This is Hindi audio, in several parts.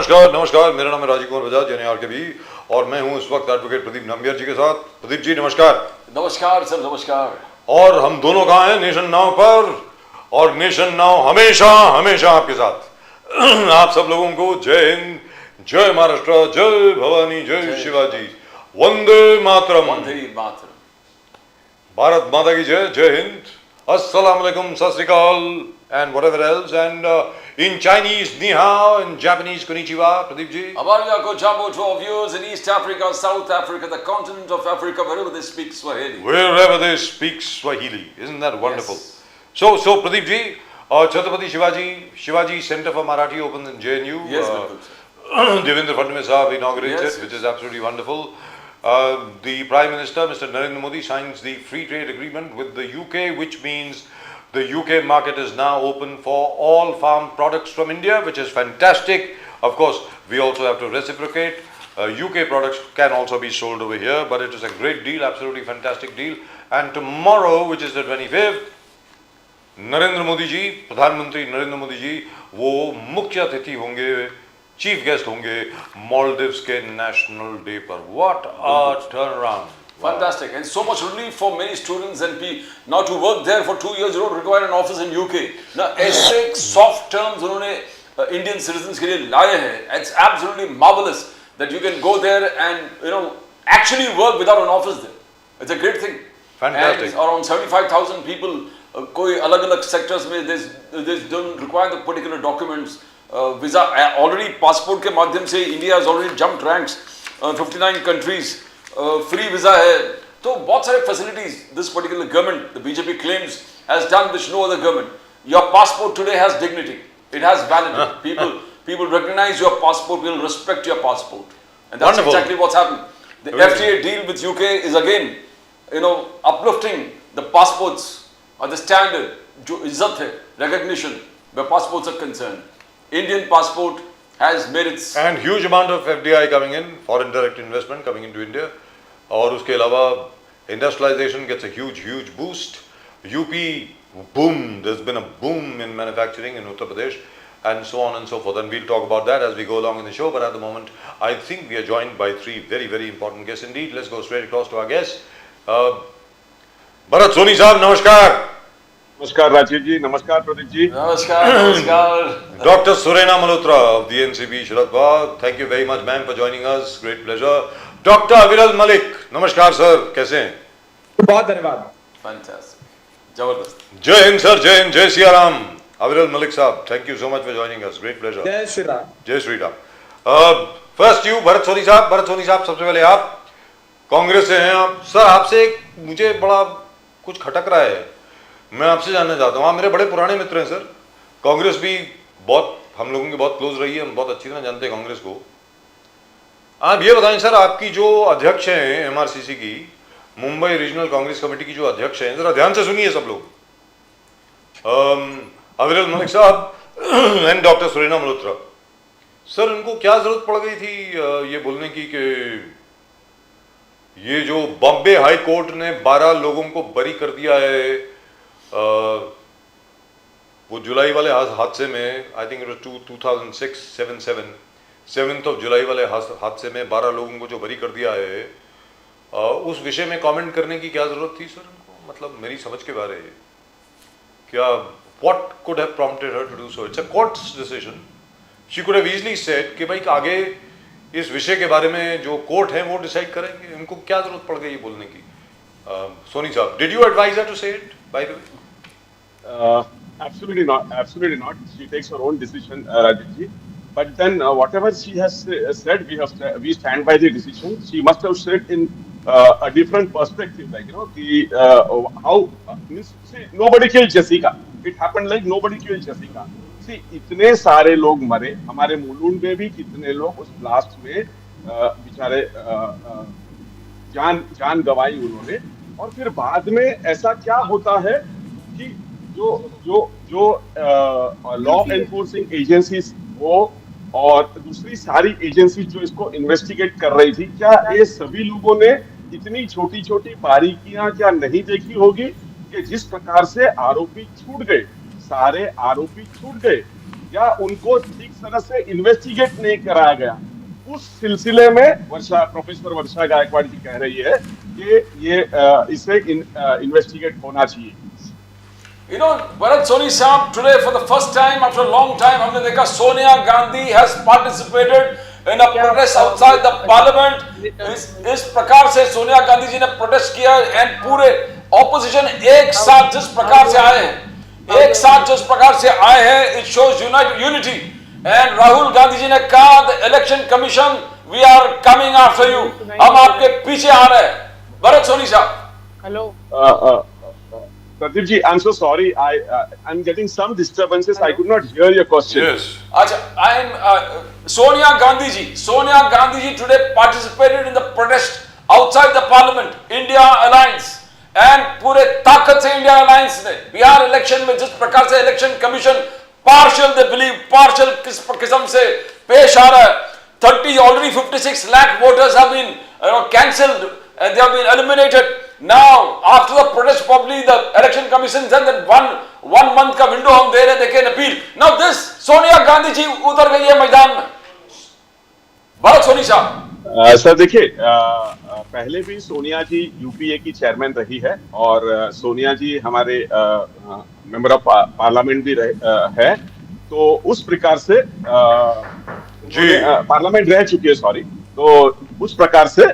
नमस्कार नमस्कार, मेरा नाम है राजीव कुमार बजाज यानी आरकेबी और मैं हूं इस वक्त एडवोकेट प्रदीप नामगियार जी के साथ। प्रदीप जी नमस्कार। नमस्कार सर, नमस्कार। और हम दोनों कहाँ हैं? नेशन नाउ पर, और नेशन नाउ हमेशा हमेशा आपके साथ। आप सब लोगों को जय हिंद, जय महाराष्ट्र, जय भवानी, जय शिवाजी, वंदे मातरम। वंदे मातरम। भारत माता की जय, जय हिंद, अस्सलाम वालेकुम, सत श्री अकाल, and whatever else, and in Chinese ni hao, in Japanese konnichiwa. Pradeep ji, Abaria Kojabo to our viewers in East Africa, South Africa, the continent of Africa, wherever they speak Swahili. wherever they speak Swahili, isn't that wonderful? Yes. So Pradeep ji, Chhatrapati Shivaji Center for Marathi opened in JNU. Yes, Devendra Fadnavis Saab inaugurated, Yes. which is absolutely wonderful. The Prime Minister, Mr. Narendra Modi, signs the free trade agreement with the UK, which means the UK market is now open for all farm products from India, which is fantastic. Of course, we also have to reciprocate. UK products can also be sold over here, but it is a great deal, absolutely fantastic deal. And tomorrow, which is the 25th, Narendra Modi ji, प्रधानमंत्री नरेंद्र मोदी जी, वो मुख्य अतिथि होंगे, चीफ गेस्ट होंगे मालदीव्स के नेशनल डे पर। What a turnaround! Fantastic, and so much relief for many students and now to work there for 2 years you don't require an office in UK. Now ऐसे soft terms उन्होंने Indian citizens के लिए लाए हैं. It's absolutely marvelous that you can go there and actually work without an office there. It's a great thing. Fantastic. And around 75,000 people कोई अलग-अलग sectors में they don't require the particular documents. Visa already passport के माध्यम से India has already jumped ranks. 59 countries. Free visa है, तो बहुत सारे facilities this particular government, the BJP claims, has done which no other government. Your passport today has dignity, it has validity. people recognize your passport, will respect your passport, and that's Wonderful. exactly what's happened. The FTA deal with UK is again uplifting the passports or the standard जो इज्जत है, recognition where passports are concerned. Indian passport has made its and huge amount of FDI coming in, foreign direct investment coming into India. और उसके अलावा industrialization gets a huge boost. UP boom, there's been a boom in manufacturing in Uttar Pradesh, and so on and so forth, and we'll talk about that as we go along in the show. But at the moment I think we are joined by three very important guests indeed. Let's go straight across to our guests. Bharat Soni साहब नमस्कार. नमस्कार राजीव जी, नमस्कार प्रदीप जी, नमस्कार. Dr. Surena Malhotra of the NCB, Sharad Pawar, thank you very much ma'am for joining us, great pleasure. Dr. Aviral Malik, नमस्कार सर, कैसे हैं? बहुत धन्यवाद. Fantastic, जबरदस्त. जय हिंद सर, जय हिंद, जय सिया राम. Aviral Malik साहब, thank you so much for joining us, great pleasure. जय श्री राम. जय श्री राम. फर्स्ट यू भरत सोनी साहब. भरत सोनी साहब, सबसे पहले आप कांग्रेस से हैं आप. सर आपसे मुझे बड़ा कुछ खटक रहा है, मैं आपसे जानना चाहता हूँ. आप मेरे बड़े पुराने मित्र हैं सर. कांग्रेस भी बहुत हम लोगों के बहुत क्लोज रही है, हम बहुत अच्छी तरह जानते हैं कांग्रेस को. आप ये बताएं सर, आपकी जो अध्यक्ष हैं एमआरसीसी की, मुंबई रीजनल कांग्रेस कमेटी की जो अध्यक्ष हैं, जरा ध्यान से सुनिए सब लोग. अविरल मलिक साहब एंड डॉक्टर सुरेना मल्होत्रा सर, इनको क्या जरूरत पड़ गई थी ये बोलने की कि ये जो बॉम्बे हाई कोर्ट ने 12 लोगों को बरी कर दिया है वो जुलाई वाले हादसे में, I think it was 2006-7 7th of जुलाई वाले हादसे में 12 लोगों को जो बरी कर दिया है, उस विषय में कमेंट करने की क्या जरूरत थी सर इनको? मतलब मेरी समझ के बारे है क्या, what could have prompted her to do so? It's a court's decision. She could have easily said कि भाई आगे इस विषय के बारे में जो कोर्ट है वो डिसाइड करेंगे. इनको क्या जरूरत पड़ गई बोलने की? सोनी साहब, did you advise her to say it, by the way? absolutely not. She takes her own decision, Rajiv ji. But then whatever she has said, we stand by the decision. She must have said in a different perspective, like how see, nobody killed Jessica. It happened like nobody killed Jessica. See, इतने सारे लोग मरे, हमारे मुलुंड में भी कितने लोग उस ब्लास्ट में बेचारे जान गंवाई उन्होंने. और फिर बाद में ऐसा क्या होता है कि जो लॉ एनफोर्सिंग एजेंसीज हो और दूसरी सारी एजेंसी जो इसको इन्वेस्टिगेट कर रही थी, क्या ये सभी लोगों ने इतनी छोटी छोटी बारीकियां क्या नहीं देखी होगी कि जिस प्रकार से आरोपी छूट गए, सारे आरोपी छूट गए, या उनको ठीक तरह से इन्वेस्टिगेट नहीं कराया गया। उस सिलसिले में प्रोफेसर वर्षा गायकवाड़ जी कह रही है कि ये इसे इन्वेस्टिगेट होना चाहिए। You know, Bharat Soni Saab, today for the first time after a long time, हमने देखा Sonia Gandhi has participated in a protest outside the parliament. इस प्रकार से सोनिया गांधी जी ने प्रोटेस्ट किया एंड पूरे ऑपोजिशन एक साथ जिस प्रकार से आए हैं, एक साथ जिस प्रकार से आए हैं, it shows unity. And Rahul Gandhi ji ने कहा the election commission we are coming after you, हम आपके पीछे आ रहे हैं। भरत सोनी साहब। Hello Pradeep ji, I'm so sorry. I'm getting some disturbances. I could not hear your question. Yes. Acha, Sonia Gandhi ji. Sonia Gandhi ji today participated in the protest outside the parliament. India Alliance and पूरे ताकत से इंडिया अलायंस ने बिहार इलेक्शन में जिस प्रकार से election commission partial they believe partial किस्म से पेश आ रहा है। 30 already 56 lakh voters have been cancelled and they have been eliminated. Now, after the protest, probably the election commission said that one month का window हम दे रहे, they can appeal. Now this Sonia Gandhi ji उतर गई है मैदान में। भरत सोनी साहब। सर देखिए, पहले भी सोनिया जी यूपीए की चेयरमैन रही है और सोनिया जी हमारे मेंबर ऑफ पार्लियामेंट भी है, तो उस प्रकार से जी पार्लियामेंट रह चुकी है, सॉरी। तो उस प्रकार से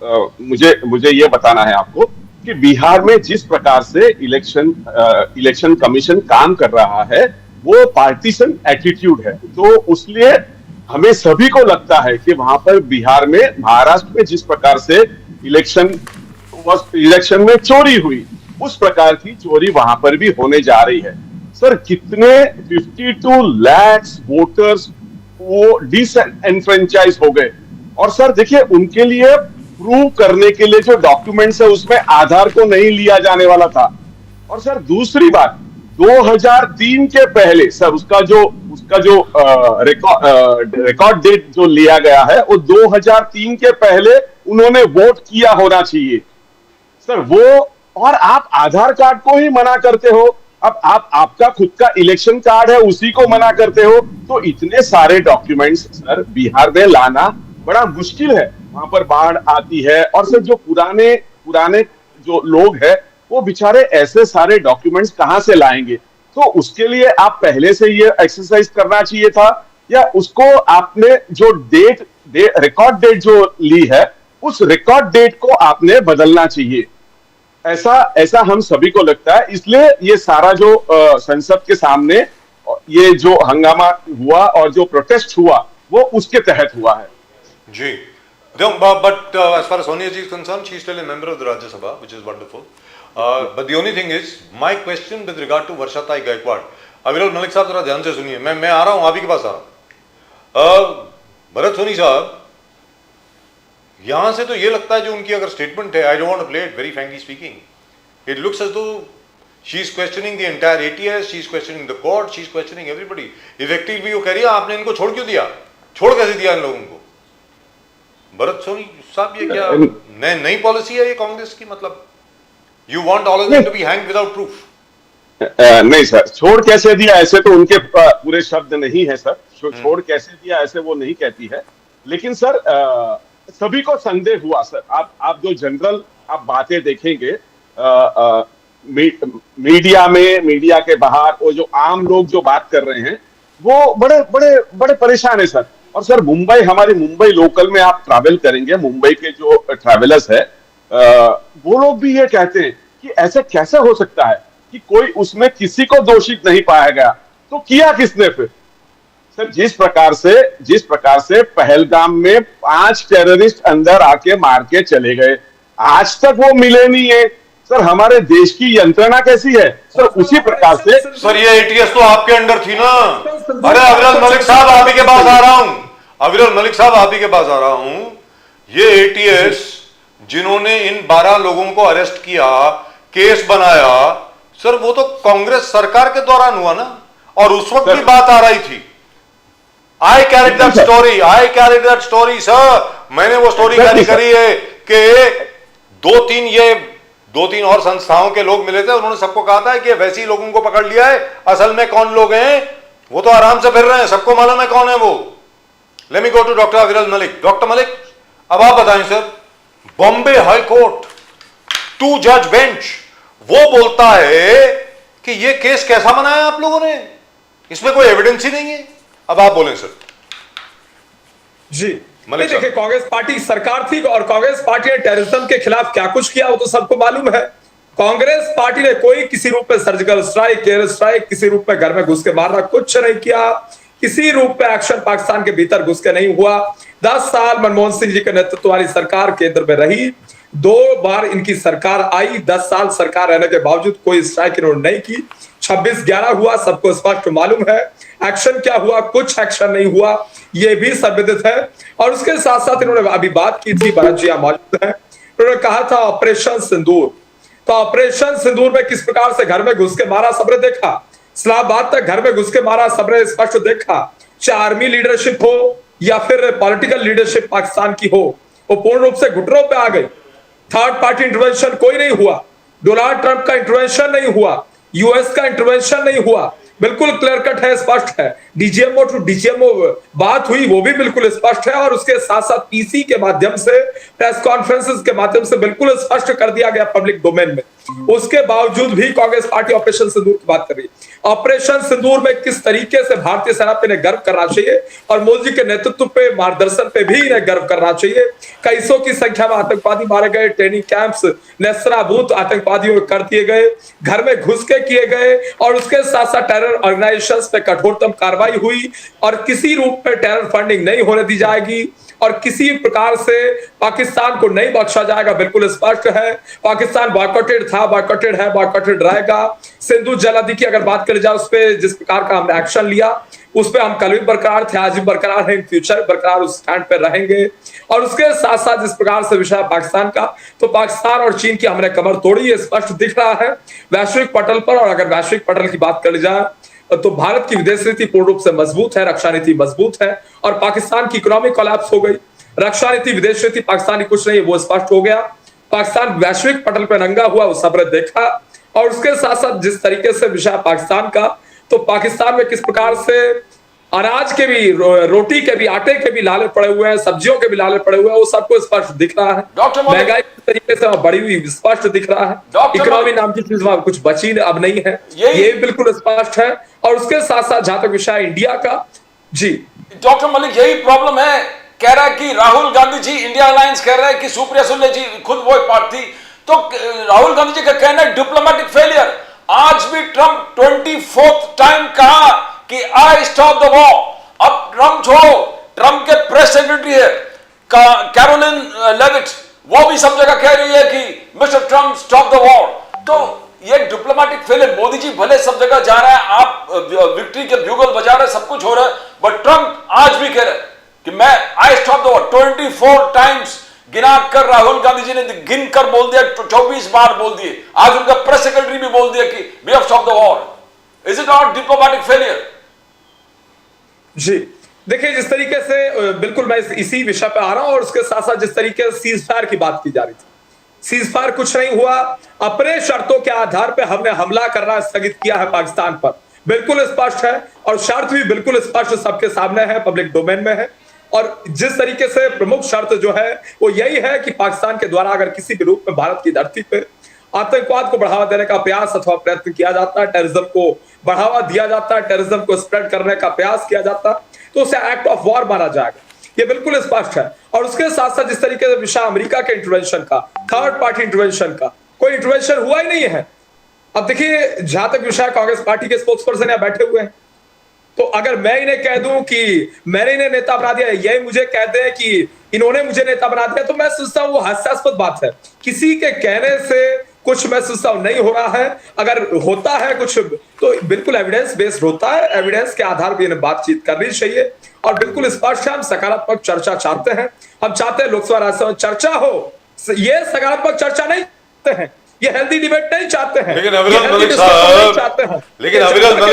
मुझे ये बताना है आपको कि बिहार में जिस प्रकार से इलेक्शन कमीशन काम कर रहा है वो पार्टीशन एटीट्यूड है। तो उसलिए हमें सभी को लगता है कि वहां पर बिहार में, महाराष्ट्र में जिस प्रकार से इलेक्शन में चोरी हुई, उस प्रकार की चोरी वहां पर भी होने जा रही है। सर कितने 52 लाख वोटर्स वो डिसएनफ्रेंचाइज हो गए। और सर देखिए, उनके लिए प्रूव करने के लिए जो डॉक्यूमेंट्स है उसमें आधार को नहीं लिया जाने वाला था। और सर दूसरी बात, 2003 के पहले सर उसका जो रिकॉर्ड डेट जो लिया गया है वो 2003 के पहले उन्होंने वोट किया होना चाहिए सर। वो और आप आधार कार्ड को ही मना करते हो। अब आप आपका खुद का इलेक्शन कार्ड है उसी को मना करते हो। तो इतने सारे डॉक्यूमेंट्स सर बिहार में लाना बड़ा मुश्किल है। वहां पर बाढ़ आती है और सर जो पुराने जो लोग हैं वो बेचारे ऐसे सारे डॉक्यूमेंट्स कहां से लाएंगे। तो उसके लिए आप पहले से ये एक्सरसाइज करना चाहिए था, या उसको आपने जो रिकॉर्ड डेट जो ली है उस रिकॉर्ड डेट को आपने बदलना चाहिए। ऐसा हम सभी को लगता है। इसलिए ये सारा जो संसद के सामने ये जो हंगामा हुआ और जो प्रोटेस्ट हुआ वो उसके तहत हुआ है जी। But as far as Sonia ji is concerned, she is still a member of the Rajya Sabha, which is wonderful. But the only thing is, my question with regard to Varshatai Gaikwad, अविरल मलिक साहब जरा ध्यान से सुनिए, मैं आ रहा हूँ, आप ही के पास आ रहा हूँ। भरत सोनी साहब, यहाँ से तो ये लगता है जो उनकी अगर स्टेटमेंट है, I don't want to play it very frankly speaking, it looks as though she is questioning the entire ATS, she is questioning the court, she is questioning everybody. Effectively वो कह रही है आपने इनको छोड़ क्यों दिया, छोड़ कैसे दिया इन लोगों को। भरत सोनी साहब ये क्या नई पॉलिसी है ये कांग्रेस की, मतलब you want all of them to be hanged without proof? नहीं सर, छोड़ कैसे दिया ऐसे तो उनके पूरे शब्द नहीं है सर। छोड़ कैसे दिया ऐसे वो नहीं कहती है। लेकिन सर सभी को संदेह हुआ सर। आप जो जनरल आप बातें देखेंगे मीडिया के बाहर, वो जो आम लोग जो बात कर रहे हैं वो बड़े परेशान है सर। और सर हमारी मुंबई लोकल में आप ट्रैवल करेंगे, मुंबई के जो ट्रैवलर्स है वो लोग भी ये कहते हैं कि ऐसे कैसे हो सकता है कि कोई उसमें किसी को दोषित नहीं पाया गया, तो किया किसने फिर। सर जिस प्रकार से पहलगाम में 5 टेररिस्ट अंदर आके मार के चले गए, आज तक वो मिले नहीं है सर। हमारे देश की यंत्रणा कैसी है सर, उसी प्रकार से सर ये एटीएस तो आपके अंडर थी ना। अरे अविरल मलिक साहब आप ही के पास आ रहा हूं, अविरल मलिक साहब आप ही के पास आ रहा हूं। ये एटीएस जिन्होंने इन 12 लोगों को अरेस्ट किया, केस बनाया सर, वो तो कांग्रेस सरकार के दौरान हुआ ना, और उस वक्त भी बात आ रही थी। आई कैरिड दैट स्टोरी सर। मैंने वो स्टोरी कैरी करी है कि दो तीन और संस्थाओं के लोग मिले थे, उन्होंने सबको कहा था कि वैसे ही लोगों को पकड़ लिया है, असल में कौन लोग हैं वो तो आराम से फिर रहे हैं, सबको मालूम है कौन है वो। Let me go to doctor Aviral Malik. Doctor Malik, अब आप बताएं सर, बॉम्बे हाई कोर्ट 2 जज बेंच वो बोलता है कि ये केस कैसा बनाया आप लोगों ने, इसमें कोई एविडेंस ही नहीं है। अब आप बोलें सर। जी मलिक देखिए, कांग्रेस पार्टी की सरकार थी और कांग्रेस पार्टी ने टेररिज्म के खिलाफ क्या कुछ किया वो तो सबको मालूम है। कांग्रेस पार्टी ने कोई किसी रूप में सर्जिकल स्ट्राइक, एयर स्ट्राइक, किसी रूप में घर में घुस के मारना कुछ नहीं किया, किसी रूप में एक्शन पाकिस्तान के भीतर घुस के नहीं हुआ। 10 साल मनमोहन सिंह जी के नेतृत्व वाली सरकार केंद्र में रही, 2 बार इनकी सरकार आई, 10 साल सरकार रहने के बावजूद कोई स्ट्राइक इन्होंने नहीं की। 26/11 हुआ, सबको स्पष्ट मालूम है। एक्शन क्या हुआ? कुछ एक्शन नहीं हुआ, ये भी संविदित है। और उसके साथ साथ इन्होंने अभी बात की थी, भरत जी मौजूद है, उन्होंने कहा था ऑपरेशन सिंदूर। तो ऑपरेशन सिंदूर में किस प्रकार से घर में घुस के मारा सबने देखा, इस्लामाबाद तक घर में घुस के मारा सबने स्पष्ट देखा। चाहे आर्मी लीडरशिप हो या फिर पॉलिटिकल लीडरशिप पाकिस्तान की हो, वो पूर्ण रूप से घुटनों पे आ गई। थर्ड पार्टी इंटरवेंशन कोई नहीं हुआ, डोनाल्ड ट्रंप का इंटरवेंशन नहीं हुआ, यूएस का इंटरवेंशन नहीं हुआ, बिल्कुल क्लियर कट है, स्पष्ट है। डीजीएमओ टू डीजीएमओ बात हुई, वो भी बिल्कुल स्पष्ट है। और उसके साथ साथ पीसी के माध्यम से, प्रेस कॉन्फ्रेंसेस के माध्यम से बिल्कुल स्पष्ट कर दिया गया पब्लिक डोमेन में। उसके बावजूद भी कांग्रेस पार्टी ऑपरेशन सिंदूर की बात कर रही है। ऑपरेशन सिंदूर में किस तरीके से भारतीय सेना पे इन्हें गर्व करना चाहिए और मोदी जी के नेतृत्व पे, मार्गदर्शन पे भी इन्हें गर्व करना चाहिए। कई सौ की संख्या में आतंकवादी मारे गए, ट्रेनिंग कैंप्स नेस्तनाबूत आतंकवादियों कर दिए गए, घर में घुस के किए गए, और उसके साथ साथ टेरर ऑर्गेनाइजेशंस पे कठोरतम कार्रवाई हुई। और किसी रूप में टेरर फंडिंग नहीं होने दी जाएगी और किसी प्रकार से पाकिस्तान को नहीं बख्शा जाएगा, बिल्कुल स्पष्ट है। पाकिस्तान बॉयकॉटेड था, बॉयकॉटेड है, बॉयकॉटेड रहेगा। सिंधु जलादि की अगर बात करी जाए, उस पर जिस प्रकार का हमने एक्शन लिया, उस पर हम कल भी बरकरार थे, आज भी बरकरार हैं, फ्यूचर बरकरार उस स्टैंड पे रहेंगे। और उसके साथ साथ जिस प्रकार से विषय पाकिस्तान का, तो पाकिस्तान और चीन की हमने कमर तोड़ी, ये स्पष्ट दिख रहा है वैश्विक पटल पर। और अगर वैश्विक पटल की बात करी जाए तो भारत की विदेश नीति पूर्ण रूप से मजबूत है, रक्षा नीति मजबूत है, और पाकिस्तान की इकोनॉमी कोलैप्स हो गई। रक्षा नीति, विदेश नीति पाकिस्तान की कुछ नहीं है, वो स्पष्ट हो गया। पाकिस्तान वैश्विक पटल पर नंगा हुआ, वो सबने देखा। और उसके साथ साथ जिस तरीके से विषय पाकिस्तान का, तो पाकिस्तान में किस प्रकार से अनाज के भी, रोटी के भी, आटे के भी लाले पड़े हुए हैं, सब्जियों के भी लाले पड़े हुए हैं, वो सबको स्पष्ट दिख रहा है। डॉक्टर मलिक, महंगाई किस तरीके से बढ़ी हुई स्पष्ट दिख रहा है। डॉक्टर इकोनॉमी नाम की चीज वहां कुछ बची अब नहीं है, ये बिल्कुल स्पष्ट है। और उसके साथ साथ जहां तक विषय इंडिया का, जी डॉक्टर मलिक, यही प्रॉब्लम है। कह रहा है कि राहुल गांधी जी, इंडिया अलायंस कह रहा है कि सुप्रिया सुले जी खुद वो एक पार्ट थी, तो राहुल गांधी जी का कहना है डिप्लोमेटिक फेलियर। आज भी ट्रंप 24th टाइम कहा कि आई स्टॉप द वॉर। अब ट्रंप छोड़ो, ट्रंप के प्रेस सेक्रेटरी है कैरोलिन लेविट, वो भी सब जगह कह रही है कि mister Trump stop the war. तो ये डिप्लोमेटिक फेलियर, मोदी जी भले सब जगह जा रहे हैं, आप विक्ट्री के ब्यूगल बजा रहे हैं, सब कुछ हो रहा है, बट ट्रंप आज भी कह रहे हैं कि मैं I stop the war. 24 times गिना कर राहुल गांधी जी ने गिन कर बोल दिया, 24 बार बोल दिए। आज उनका प्रेस सेक्रेटरी भी बोल दिया कि we have stop the war. Is it not diplomatic failure? जी देखिए, जिस तरीके से बिल्कुल मैं इसी विषय पे आ रहा हूं, और उसके साथ साथ जिस तरीके से सीज फायर की बात की जा रही थी, सीज फायर कुछ नहीं हुआ। अपने शर्तों के आधार पे हमने हमला करना स्थगित किया है पाकिस्तान पर, बिल्कुल स्पष्ट है। और शर्त भी बिल्कुल स्पष्ट सबके सामने है, पब्लिक डोमेन में है। और जिस तरीके से प्रमुख शर्त जो है वो यही है कि पाकिस्तान के द्वारा अगर किसी भी रूप में भारत की धरती पे आतंकवाद को बढ़ावा देने का प्रयास अथवा प्रयत्न किया जाता है, टेररिज्म को बढ़ावा दिया जाता है, टेररिज्म को स्प्रेड करने का प्रयास किया जाता है, तो उसे एक्ट ऑफ वॉर माना जाएगा, ये बिल्कुल स्पष्ट है। और उसके साथ साथ जिस तरीके से विषय अमेरिका के इंटरवेंशन का, थर्ड पार्टी इंटरवेंशन का, कोई इंटरवेंशन हुआ ही नहीं है। अब देखिए, जहां तक विषय कांग्रेस पार्टी के स्पोक्स पर्सन यहाँ बैठे हुए हैं, तो अगर मैं इन्हें कह दूं कि मैंने इन्हें नेता बना दिया, यही मुझे कह दे कि इन्होंने मुझे नेता बना दिया, तो मैं सोचता हूं वो हास्यास्पद बात है। किसी के कहने से कुछ मैं सोचता हूं नहीं हो रहा है। अगर होता है कुछ तो बिल्कुल एविडेंस बेस्ड होता है, एविडेंस के आधार पर इन्हें बातचीत करनी चाहिए। और बिल्कुल स्पष्ट है, हम सकारात्मक चर्चा चाहते हैं, हम चाहते हैं लोकसभा राज्यसभा में चर्चा हो, ये सकारात्मक चर्चा नहीं चाहते हैं, ये हेल्दी डिबेट नहीं चाहते हैं। लेकिन अविरल मलिक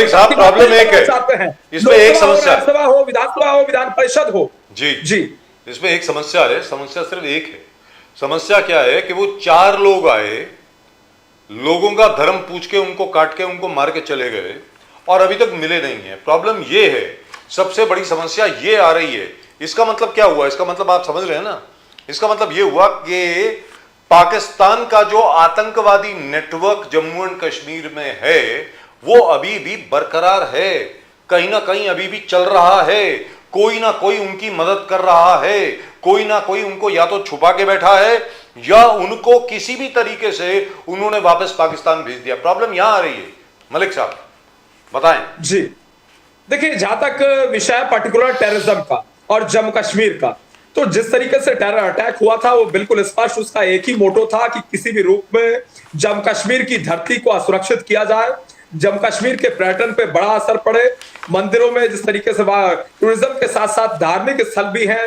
साहब प्रॉब्लम एक है, इसमें एक समस्या, लोकसभा हो, विधानसभा हो, विधान परिषद हो, जी इसमें एक समस्या है। समस्या सिर्फ एक है। समस्या क्या है कि वो 4 लोग आए, लोगों का धर्म पूछ के, उनको काट के, उनको मार के चले गए, और अभी तक मिले नहीं है। प्रॉब्लम ये है, सबसे बड़ी समस्या ये आ रही है। इसका मतलब क्या हुआ? इसका मतलब आप समझ रहे हैं ना? इसका मतलब ये हुआ कि पाकिस्तान का जो आतंकवादी नेटवर्क जम्मू एंड कश्मीर में है वो अभी भी बरकरार है, कहीं ना कहीं अभी भी चल रहा है। कोई ना कोई उनकी मदद कर रहा है, कोई ना कोई उनको या तो छुपा के बैठा है या उनको किसी भी तरीके से उन्होंने वापस पाकिस्तान भेज दिया। प्रॉब्लम यहां आ रही है। मलिक साहब बताएं। जी देखिए, जहां तक विषय पर्टिकुलर टेररिज्म का और जम्मू कश्मीर का, तो जिस तरीके से टेरर अटैक हुआ था वो बिल्कुल स्पष्ट उसका एक ही मोटो था कि किसी भी रूप में जम्मू कश्मीर की धरती को असुरक्षित किया जाए, जम्मू कश्मीर के पर्यटन पे बड़ा असर पड़े। मंदिरों में जिस तरीके से टूरिज्म के साथ साथ धार्मिक स्थल भी हैं,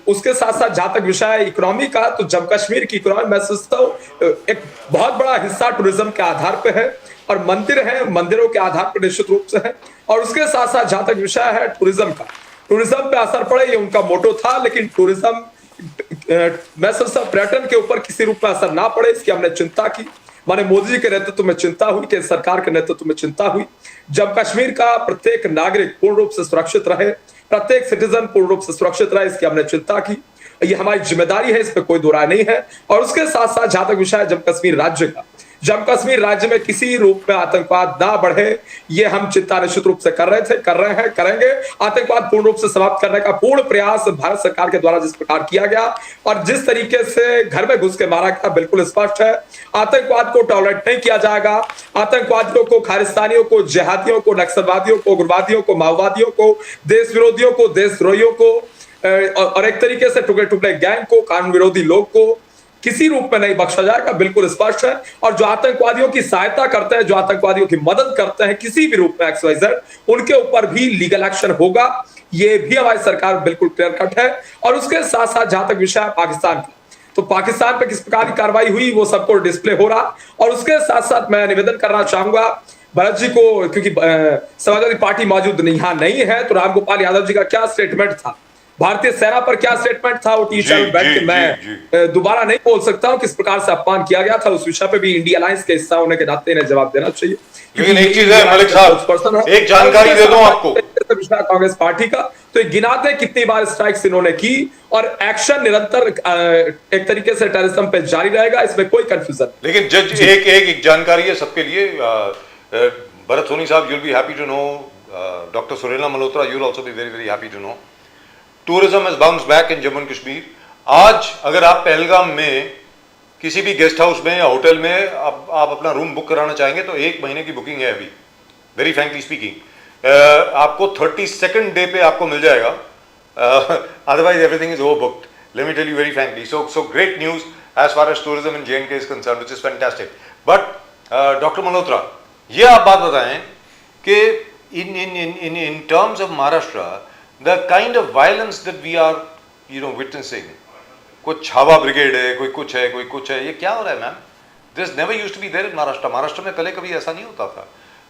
उसके साथ साथ जहां तक विषय इकोनॉमी का, तो जम्मू कश्मीर की इकोनॉमी मैं सोचता हूं एक बहुत बड़ा हिस्सा टूरिज्म के आधार पे है और मंदिर हैं, मंदिरों के आधार पर निश्चित रूप से है। और उसके साथ साथ जहां तक विषय है टूरिज्म का, टूरिज्म पे असर पड़े ये उनका मोटो था। लेकिन टूरिज्म मैं समझता हूं पर्यटन के ऊपर किसी रूप में असर ना पड़े, इसकी हमने चिंता की। माने मोदी जी के नेतृत्व में चिंता हुई, केंद्र सरकार के नेतृत्व में चिंता हुई। जम्मू कश्मीर का प्रत्येक नागरिक पूर्ण रूप से सुरक्षित रहे, प्रत्येक सिटीजन पूर्ण रूप से सुरक्षित रहे, इसकी हमने चिंता की। ये हमारी जिम्मेदारी है, इस पर कोई दो राय नहीं है। और उसके साथ साथ जहां तक विषय है जम्मू कश्मीर राज्य का, जम्मू कश्मीर राज्य में किसी रूप में आतंकवाद ना बढ़े, ये हम चिंता निश्चित रूप से कर रहे थे, कर रहे हैं, करेंगे। आतंकवाद पूर्ण रूप से समाप्त करने का पूर्ण प्रयास भारत सरकार के द्वारा जिस प्रकार किया गया और जिस तरीके से घर में घुस के मारा गया, बिल्कुल स्पष्ट है। आतंकवाद को टॉलरेट नहीं किया जाएगा। आतंकवादियों को, खालिस्तानियों को, जिहादियों को, नक्सलवादियों को, उग्रवादियों को, माओवादियों को, देश विरोधियों को, देशद्रोहियों को और एक तरीके से टुकड़े टुकड़े गैंग को, कानून विरोधी लोग को किसी रूप में नहीं बख्शा जाएगा, बिल्कुल स्पष्ट है। और जो आतंकवादियों की सहायता करते हैं, जो आतंकवादियों की मदद करते हैं किसी भी रूप में XYZ, उनके ऊपर भी लीगल एक्शन होगा। ये भी हमारी सरकार बिल्कुल क्लियर कट है। और उसके साथ साथ जहां तक विषय है पाकिस्तान का, तो पाकिस्तान पे किस प्रकार की कार्रवाई हुई वो सबको डिस्प्ले हो रहा। और उसके साथ साथ मैं निवेदन करना चाहूंगा भरत जी को, क्योंकि समाजवादी पार्टी मौजूद यहाँ नहीं है, तो रामगोपाल यादव जी का क्या स्टेटमेंट था, भारतीय सेना पर क्या स्टेटमेंट था, वो टी-शर्ट बैठ के मैं दोबारा नहीं बोल सकता हूं किस प्रकार से अपमान किया गया था। उस विषय पे भी इंडिया अलायंस के हिस्सा होने के नाते इन्हें जवाब देना चाहिए। लेकिन एक चीज है मलिक साहब, एक जानकारी दे दूं आपको कांग्रेस पार्टी का, तो गिनाते कितनी बार स्ट्राइक्स इन्होंने की और एक्शन निरंतर एक तरीके से टेररिज्म पे जारी रहेगा, इसमें कोई कंफ्यूजन। लेकिन जज एक जानकारी है सबके लिए। भरत सोनी साहब, you'll be happy to know, Dr. Surendra Malhotra, you'll also be very very happy to know, tourism has bounced back in Jammu and Kashmir. आज अगर आप पहलगाम में किसी भी गेस्ट हाउस में या होटल में आप अपना रूम बुक कराना चाहेंगे तो 1 महीने की बुकिंग है अभी, वेरी फ्रैंकली स्पीकिंग। आपको 32nd डे पे आपको मिल जाएगा, otherwise everything is over booked, let me tell you very frankly. So great news as far as tourism in J&K is concerned, which is fantastic. But doctor Malhotra, ये आप बात बताएं कि in terms of Maharashtra, the kind of violence that we are witnessing, कोई छावा ब्रिगेड है, कोई कुछ है, कोई कुछ है, ये क्या हो रहा है ma'am? This never used to be there in Maharashtra. Maharashtra में पहले कभी ऐसा नहीं होता था।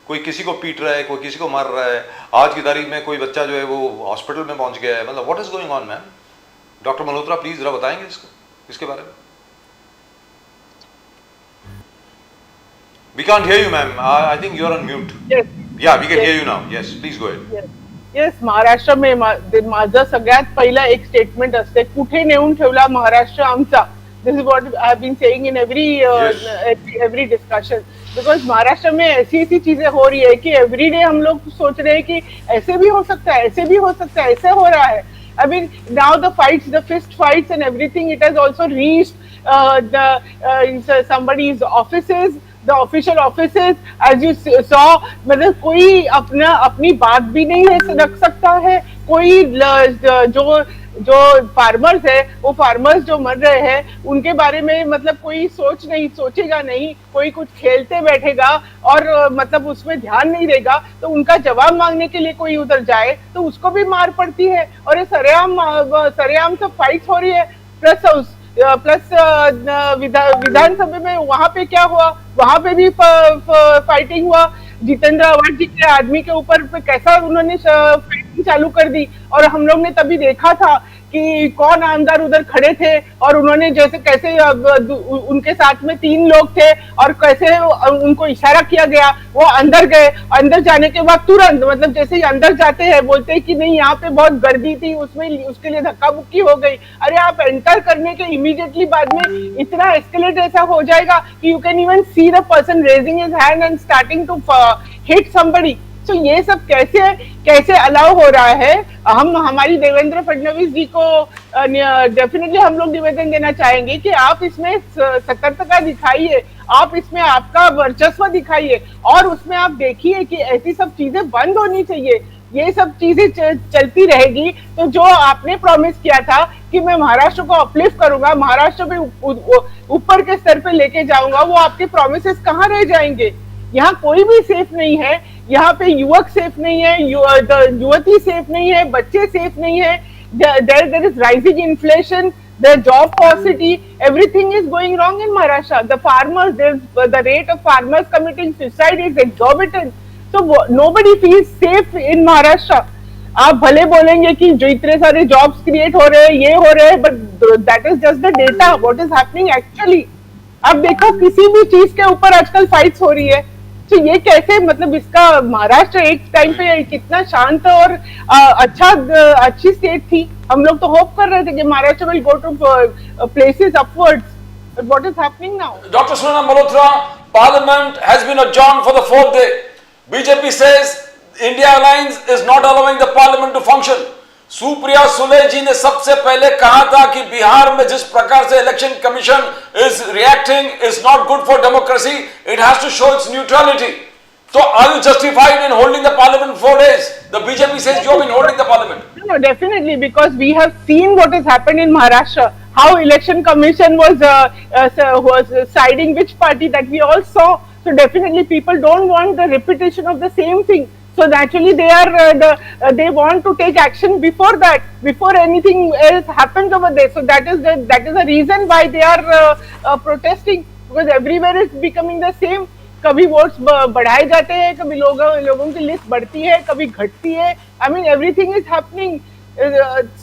कोई किसी को पीट रहा है, कोई किसी को मार रहा है, आज की तारीख में कोई बच्चा जो है वो हॉस्पिटल में पहुंच गया है। मतलब what is going on ma'am? Doctor Malhotra please जरा बताएंगे इसके बारे में। We can't hear you, ma'am. I think you're on mute. Yes. Yeah, we can hear you now. Yes, please go ahead. Yes, Maharashtra में माझं सगळ्यात पहिला एक स्टेटमेंट असते, कुठे नेऊन ठेवला महाराष्ट्र आमचा. This is what I have been saying in every discussion, because Maharashtra में ऐसी ऐसी चीजें हो रही है कि एवरी डे हम लोग सोच रहे हैं कि ऐसे भी हो सकता है, ऐसे भी हो सकता है, ऐसे हो रहा है. I mean, now the fights, the fist fights and everything, it has also reached somebody's offices, the official offices, as you saw. मतलब कोई अपनी बात भी नहीं रख सकता है. कोई जो फार्मर्स है, वो फार्मर्स जो मर रहे हैं उनके बारे में मतलब कोई सोचेगा नहीं. कोई कुछ खेलते बैठेगा और मतलब उसमें ध्यान नहीं देगा, तो उनका जवाब मांगने के लिए कोई उधर जाए तो उसको भी मार पड़ती है. और ये सरेआम सब फाइट हो रही है. प्लस विधानसभा में वहां पे क्या हुआ, वहां पे भी फाइटिंग हुआ. जितेंद्र आवाड जी के आदमी के ऊपर कैसा उन्होंने फाइटिंग चालू कर दी. और हम लोग ने तभी देखा था कि कौन आमदार उधर खड़े थे और उन्होंने जैसे कैसे उनके साथ में 3 लोग थे और कैसे उनको इशारा किया गया, वो अंदर गए, अंदर जाने के बाद तुरंत मतलब जैसे ही अंदर जाते हैं बोलते हैं कि नहीं यहाँ पे बहुत गर्दी थी, उसमें उसके लिए धक्का मुक्की हो गई। अरे आप एंटर करने के इमीडिएटली बाद में इतना एस्केलेट ऐसा हो जाएगा कि you can even see the person raising his hand and starting to hit somebody. तो ये सब कैसे कैसे अलाउ हो रहा है? हम हमारी देवेंद्र फडणवीस जी को डेफिनेटली हम लोग निवेदन देना चाहेंगे कि आप इसमें सतर्कता दिखाइए, आप इसमें आपका वर्चस्व दिखाइए और उसमें आप देखिए कि ऐसी सब चीजें बंद होनी चाहिए। ये सब चीजें चलती रहेगी तो जो आपने प्रॉमिस किया था कि मैं महाराष्ट्र को अपलिफ्ट करूंगा, महाराष्ट्र में ऊपर के स्तर पे लेके जाऊंगा, वो आपके प्रॉमिसेस कहाँ रह जाएंगे? यहाँ कोई भी सेफ नहीं है, यहाँ पे युवक सेफ नहीं है, युवती सेफ नहीं है, बच्चे सेफ नहीं है। there is rising inflation, the job paucity, everything is going wrong in Maharashtra. The farmers, the rate of farmers committing suicide is exorbitant. So nobody feels safe in Maharashtra. आप भले बोलेंगे कि जो इतने सारे जॉब्स क्रिएट हो रहे हैं, ये हो रहे हैं, but that is just the data. What is happening actually? अब देखो किसी भी चीज के ऊपर आजकल फाइट्स हो रही है, तो ये कैसे मतलब इसका महाराष्ट्र एक टाइम पे कितना शांत और अच्छी स्टेट थी। हम लोग तो होप कर रहे थे कि Maharashtra will go to places upwards, but what is happening now? Dr. Sunana Malhotra, Parliament has been adjourned for the 4th day. BJP says India Alliance is not allowing the Parliament to function. Supriya Sule ji ने सबसे पहले कहा था कि बिहार में जिस प्रकार से election commission is reacting is not good for democracy, it has to show its neutrality. So are you justified in holding the parliament 4 days? The BJP says you have been holding the parliament. No, definitely, because we have seen what has happened in Maharashtra, how election commission was siding which party, that we all saw. So definitely people don't want the repetition of the same thing. So naturally they want to take action before that, before anything else happens over there. So that is the reason why they are protesting, because everywhere is becoming the same. कभी वोट्स बढ़ाए जाते हैं, कभी लोगों की लिस्ट बढ़ती है, कभी घटती है. I mean everything is happening.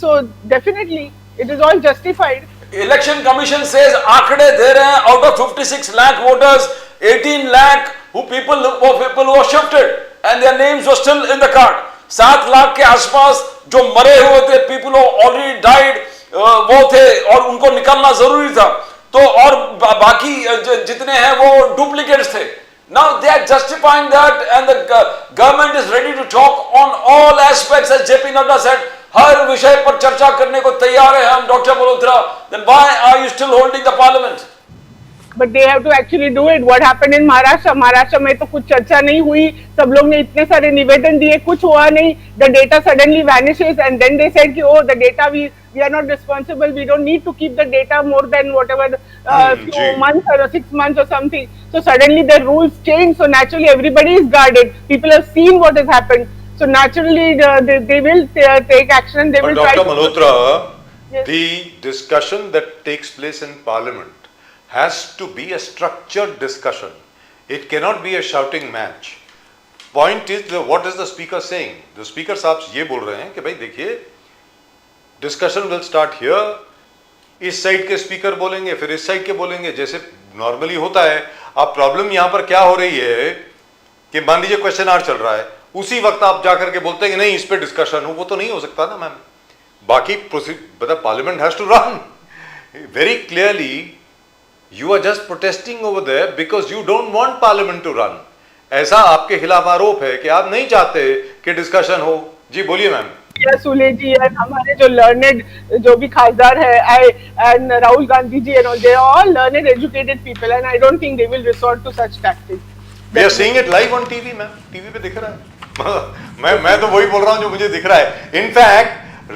So definitely it is all justified. Election Commission says आंकड़े दे रहे हैं, out of 56 lakh voters, 18 lakh people who were shifted and their names were still in the card. 7 lakh के आसपास जो मरे हुए थे, people who already died, वो थे और उनको निकालना जरूरी था. तो और बाकी जितने हैं वो डुप्लीकेट्स थे. Now they are justifying that, and the government is ready to talk on all aspects, as JP Nadda said. हर विषय पर चर्चा करने को तैयार है हम, doctor Malhotra. Then why are you still holding the parliament? But they have to actually do it. What happened in Maharashtra? Maharashtra में तो कुछ चर्चा नहीं हुई, सब लोग ने इतने सारे निवेदन दिए, कुछ हुआ नहीं. The data suddenly vanishes, and then they said कि oh, the data we are not responsible. We don't need to keep the data more than whatever few months or 6 months or something. So suddenly the rules change. So naturally everybody is guarded. People have seen what has happened. So naturally they will take action. They will try. Dr. Malhotra, Yes. the discussion that takes place in Parliament has to be a structured discussion. It cannot be a shouting match. Point is, what is the speaker saying? The speaker साहब ये बोल रहे हैं कि भाई देखिए, discussion will start here. इस साइड के स्पीकर बोलेंगे, फिर इस साइड के बोलेंगे, जैसे नॉर्मली होता है. अब प्रॉब्लम यहाँ पर क्या हो रही है कि मान लीजिए क्वेश्चन आवर चल रहा है, उसी वक्त आप जाकर के बोलते हैं कि नहीं इस पे डिस्कशन हो, वो तो नहीं हो सकता ना मैम. बाकी मतलब parliament has to run very clearly. You are just protesting over there because you don't want parliament to run. ऐसा आपके खिलाफ आरोप है कि आप नहीं चाहते कि डिस्कशन हो. जी बोलिए मैम. सुले जी और हमारे जो लर्नेड जो भी खासदार है, and Rahul Gandhi ji and all, they are all learned, educated people, and I don't think they will resort to such tactics. We are seeing it live on TV ma'am. TV पे दिख रहा है. मैं तो वही बोल रहा हूँ जो मुझे दिख रहा है. In fact,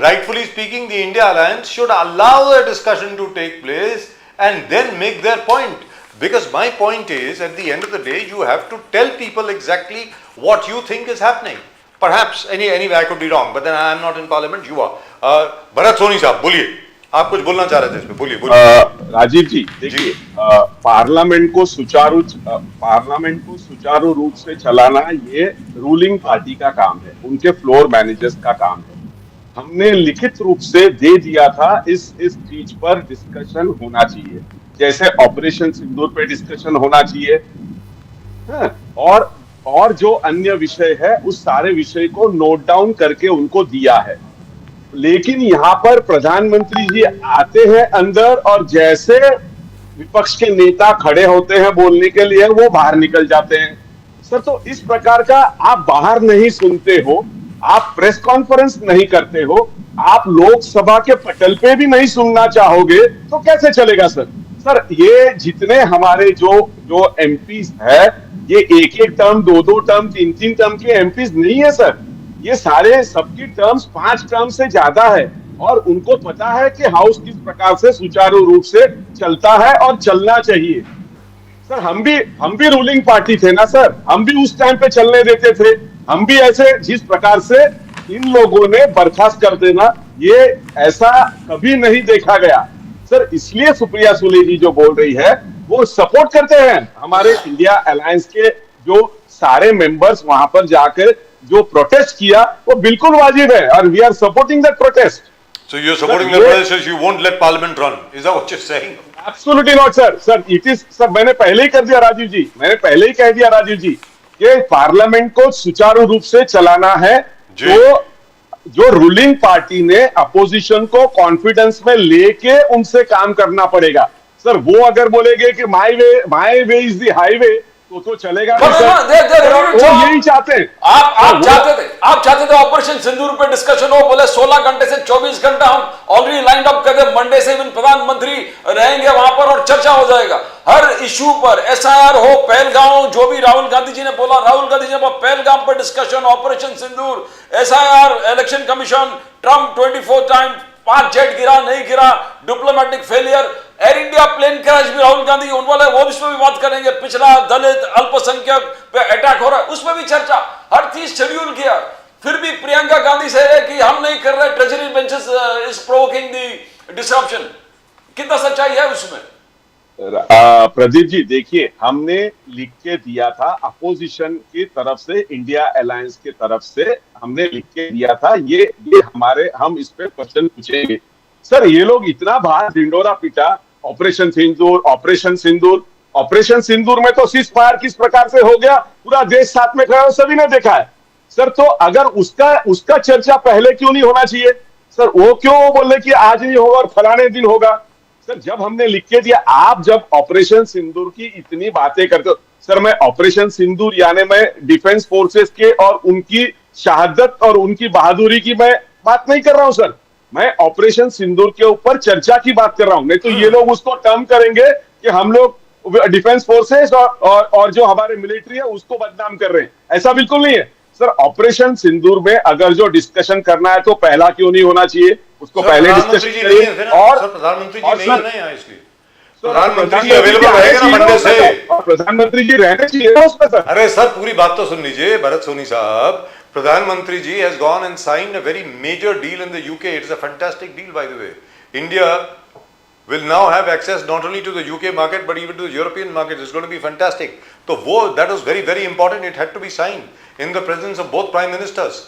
rightfully speaking, the India Alliance should allow the discussion to take place and then make their point. Because my point is, at the end of the day, you have to tell people exactly what you think is happening. Perhaps, anyway, I could be wrong, but then I am not in parliament, you are. Bharat Soni साहब, बोलिए. आप कुछ बोलना चाह रहे थे इस पे, बोलिए. राजीव जी, देखिए, पार्लियामेंट को सुचारू रूप से चलाना ये रूलिंग पार्टी का काम है, उनके फ्लोर मैनेजर्स का काम है. हमने लिखित रूप से दे दिया था इस चीज पर डिस्कशन होना चाहिए, जैसे ऑपरेशन सिंदूर पे डिस्कशन होना चाहिए। हाँ, और जो अन्य विषय है उस सारे विषय को नोट डाउन करके उनको दिया है। लेकिन यहाँ पर प्रधानमंत्री जी आते हैं अंदर और जैसे विपक्ष के नेता खड़े होते हैं बोलने के लिए वो बाहर निकल जाते हैं। सर, तो इस प्रकार का आप बाहर नहीं सुनते हो, आप प्रेस कॉन्फ्रेंस नहीं करते हो, आप लोकसभा के पटल पे भी नहीं सुनना चाहोगे तो कैसे चलेगा सर? सर, ये जितने हमारे जो एमपीज है, ये एक एक टर्म, दो टर्म, तीन टर्म के एमपीज नहीं है सर। ये सारे सबकी टर्म्स 5 टर्म से ज्यादा है और उनको पता है कि हाउस किस प्रकार से सुचारू रूप से चलता है और चलना चाहिए। सर, हम भी रूलिंग पार्टी थे ना सर, हम भी उस टाइम पे चलने देते थे। हम भी ऐसे जिस प्रकार से इन लोगों ने बर्खास्त कर देना, ये ऐसा कभी नहीं देखा गया सर। इसलिए सुप्रिया सुले जी जो बोल रही है वो सपोर्ट करते हैं हमारे इंडिया अलायंस के जो सारे मेंबर्स वहां पर जाकर जो प्रोटेस्ट किया वो बिल्कुल वाजिब है और we are supporting that protest. So you're supporting the protest, you won't let parliament run. Is that what you're saying? Absolutely not, sir. Sir, it is, sir, मैंने पहले ही कर दिया राजीव जी, मैंने पहले ही कह दिया राजीव जी कि पार्लियामेंट को सुचारू रूप से चलाना है। जो रूलिंग पार्टी ने अपोजिशन को कॉन्फिडेंस में लेके उनसे काम करना पड़ेगा। सर, वो अगर बोलेगे कि my way is the highway तो चलेगा नहीं सर। वो यही चाहते हैं। आप चाहते थे ऑपरेशन सिंदूर पे डिस्कशन हो, बोले 16 घंटे से 24 घंटा हम ऑलरेडी लाइंड अप कर दे, मंडे से भी प्रधानमंत्री रहेंगे वहां पर और चर्चा हो जाएगा हर इशू पर। एसआईआर हो, पहलगाम, जो भी राहुल गांधी जी ने बोला, राहुल गांधी जी ने पहलगाम पर discussion, operation Sindoor, SIR, election commission, Trump 24 time 5 jet गिरा नहीं गिरा, diplomatic failure, Air India plane crash भी राहुल गांधी उन वाले वो इसमें भी बात करेंगे, पिछड़ा दलित अल्पसंख्यक पे अटैक हो रहा है उसमें भी चर्चा, हर चीज शेड्यूल किया। फिर भी प्रियंका गांधी से है कि हम नहीं कर रहे, treasury benches is provoking the disruption. कितना सच्चाई है उसमें? प्रदीप जी, देखिए, हमने लिख के दिया था अपोजिशन की तरफ से, इंडिया अलायंस की तरफ से हमने लिख के दिया था ये हमारे, हम इस पे क्वेश्चन पूछेंगे। सर, ये लोग इतना बाहर ढिंडोरा पीटा, ऑपरेशन सिंदूर, ऑपरेशन सिंदूर, ऑपरेशन सिंदूर में तो सीज फायर किस प्रकार से हो गया, पूरा देश साथ में खड़ा है, सभी ने देखा है। सर, तो अगर उसका चर्चा पहले क्यों नहीं होना चाहिए? सर, वो क्यों बोले कि आज नहीं होगा और फलाने दिन होगा? सर, जब हमने लिख के दिया, आप जब ऑपरेशन सिंदूर की इतनी बातें करते हो, सर, मैं ऑपरेशन सिंदूर यानी मैं डिफेंस फोर्सेस के और उनकी शहादत और उनकी बहादुरी की मैं बात नहीं कर रहा हूं सर, मैं ऑपरेशन सिंदूर के ऊपर चर्चा की बात कर रहा हूं। नहीं तो ये लोग उसको टर्म करेंगे कि हम लोग डिफेंस फोर्सेस और जो हमारे मिलिट्री है उसको बदनाम कर रहे हैं। ऐसा बिल्कुल नहीं है सर। ऑपरेशन सिंदूर में अगर जो डिस्कशन करना है तो पहला क्यों नहीं होना चाहिए, उसको पहले डिस्कशन करिए। और प्रधानमंत्री जी नहीं है इसलिए प्रधानमंत्री जी अवेलेबल रहेगा ना मंडे से, प्रधानमंत्री जी रहने चाहिए उसमें सर। अरे सर, पूरी बात तो सुन लीजिए भरत सोनी साहब। Pradhan ji has gone and signed a very major deal in the UK. It is a fantastic deal, by the way. India will now have access not only to the UK market but even to the European market. It's going to be fantastic. So that was very, very important. It had to be signed in the presence of both prime ministers.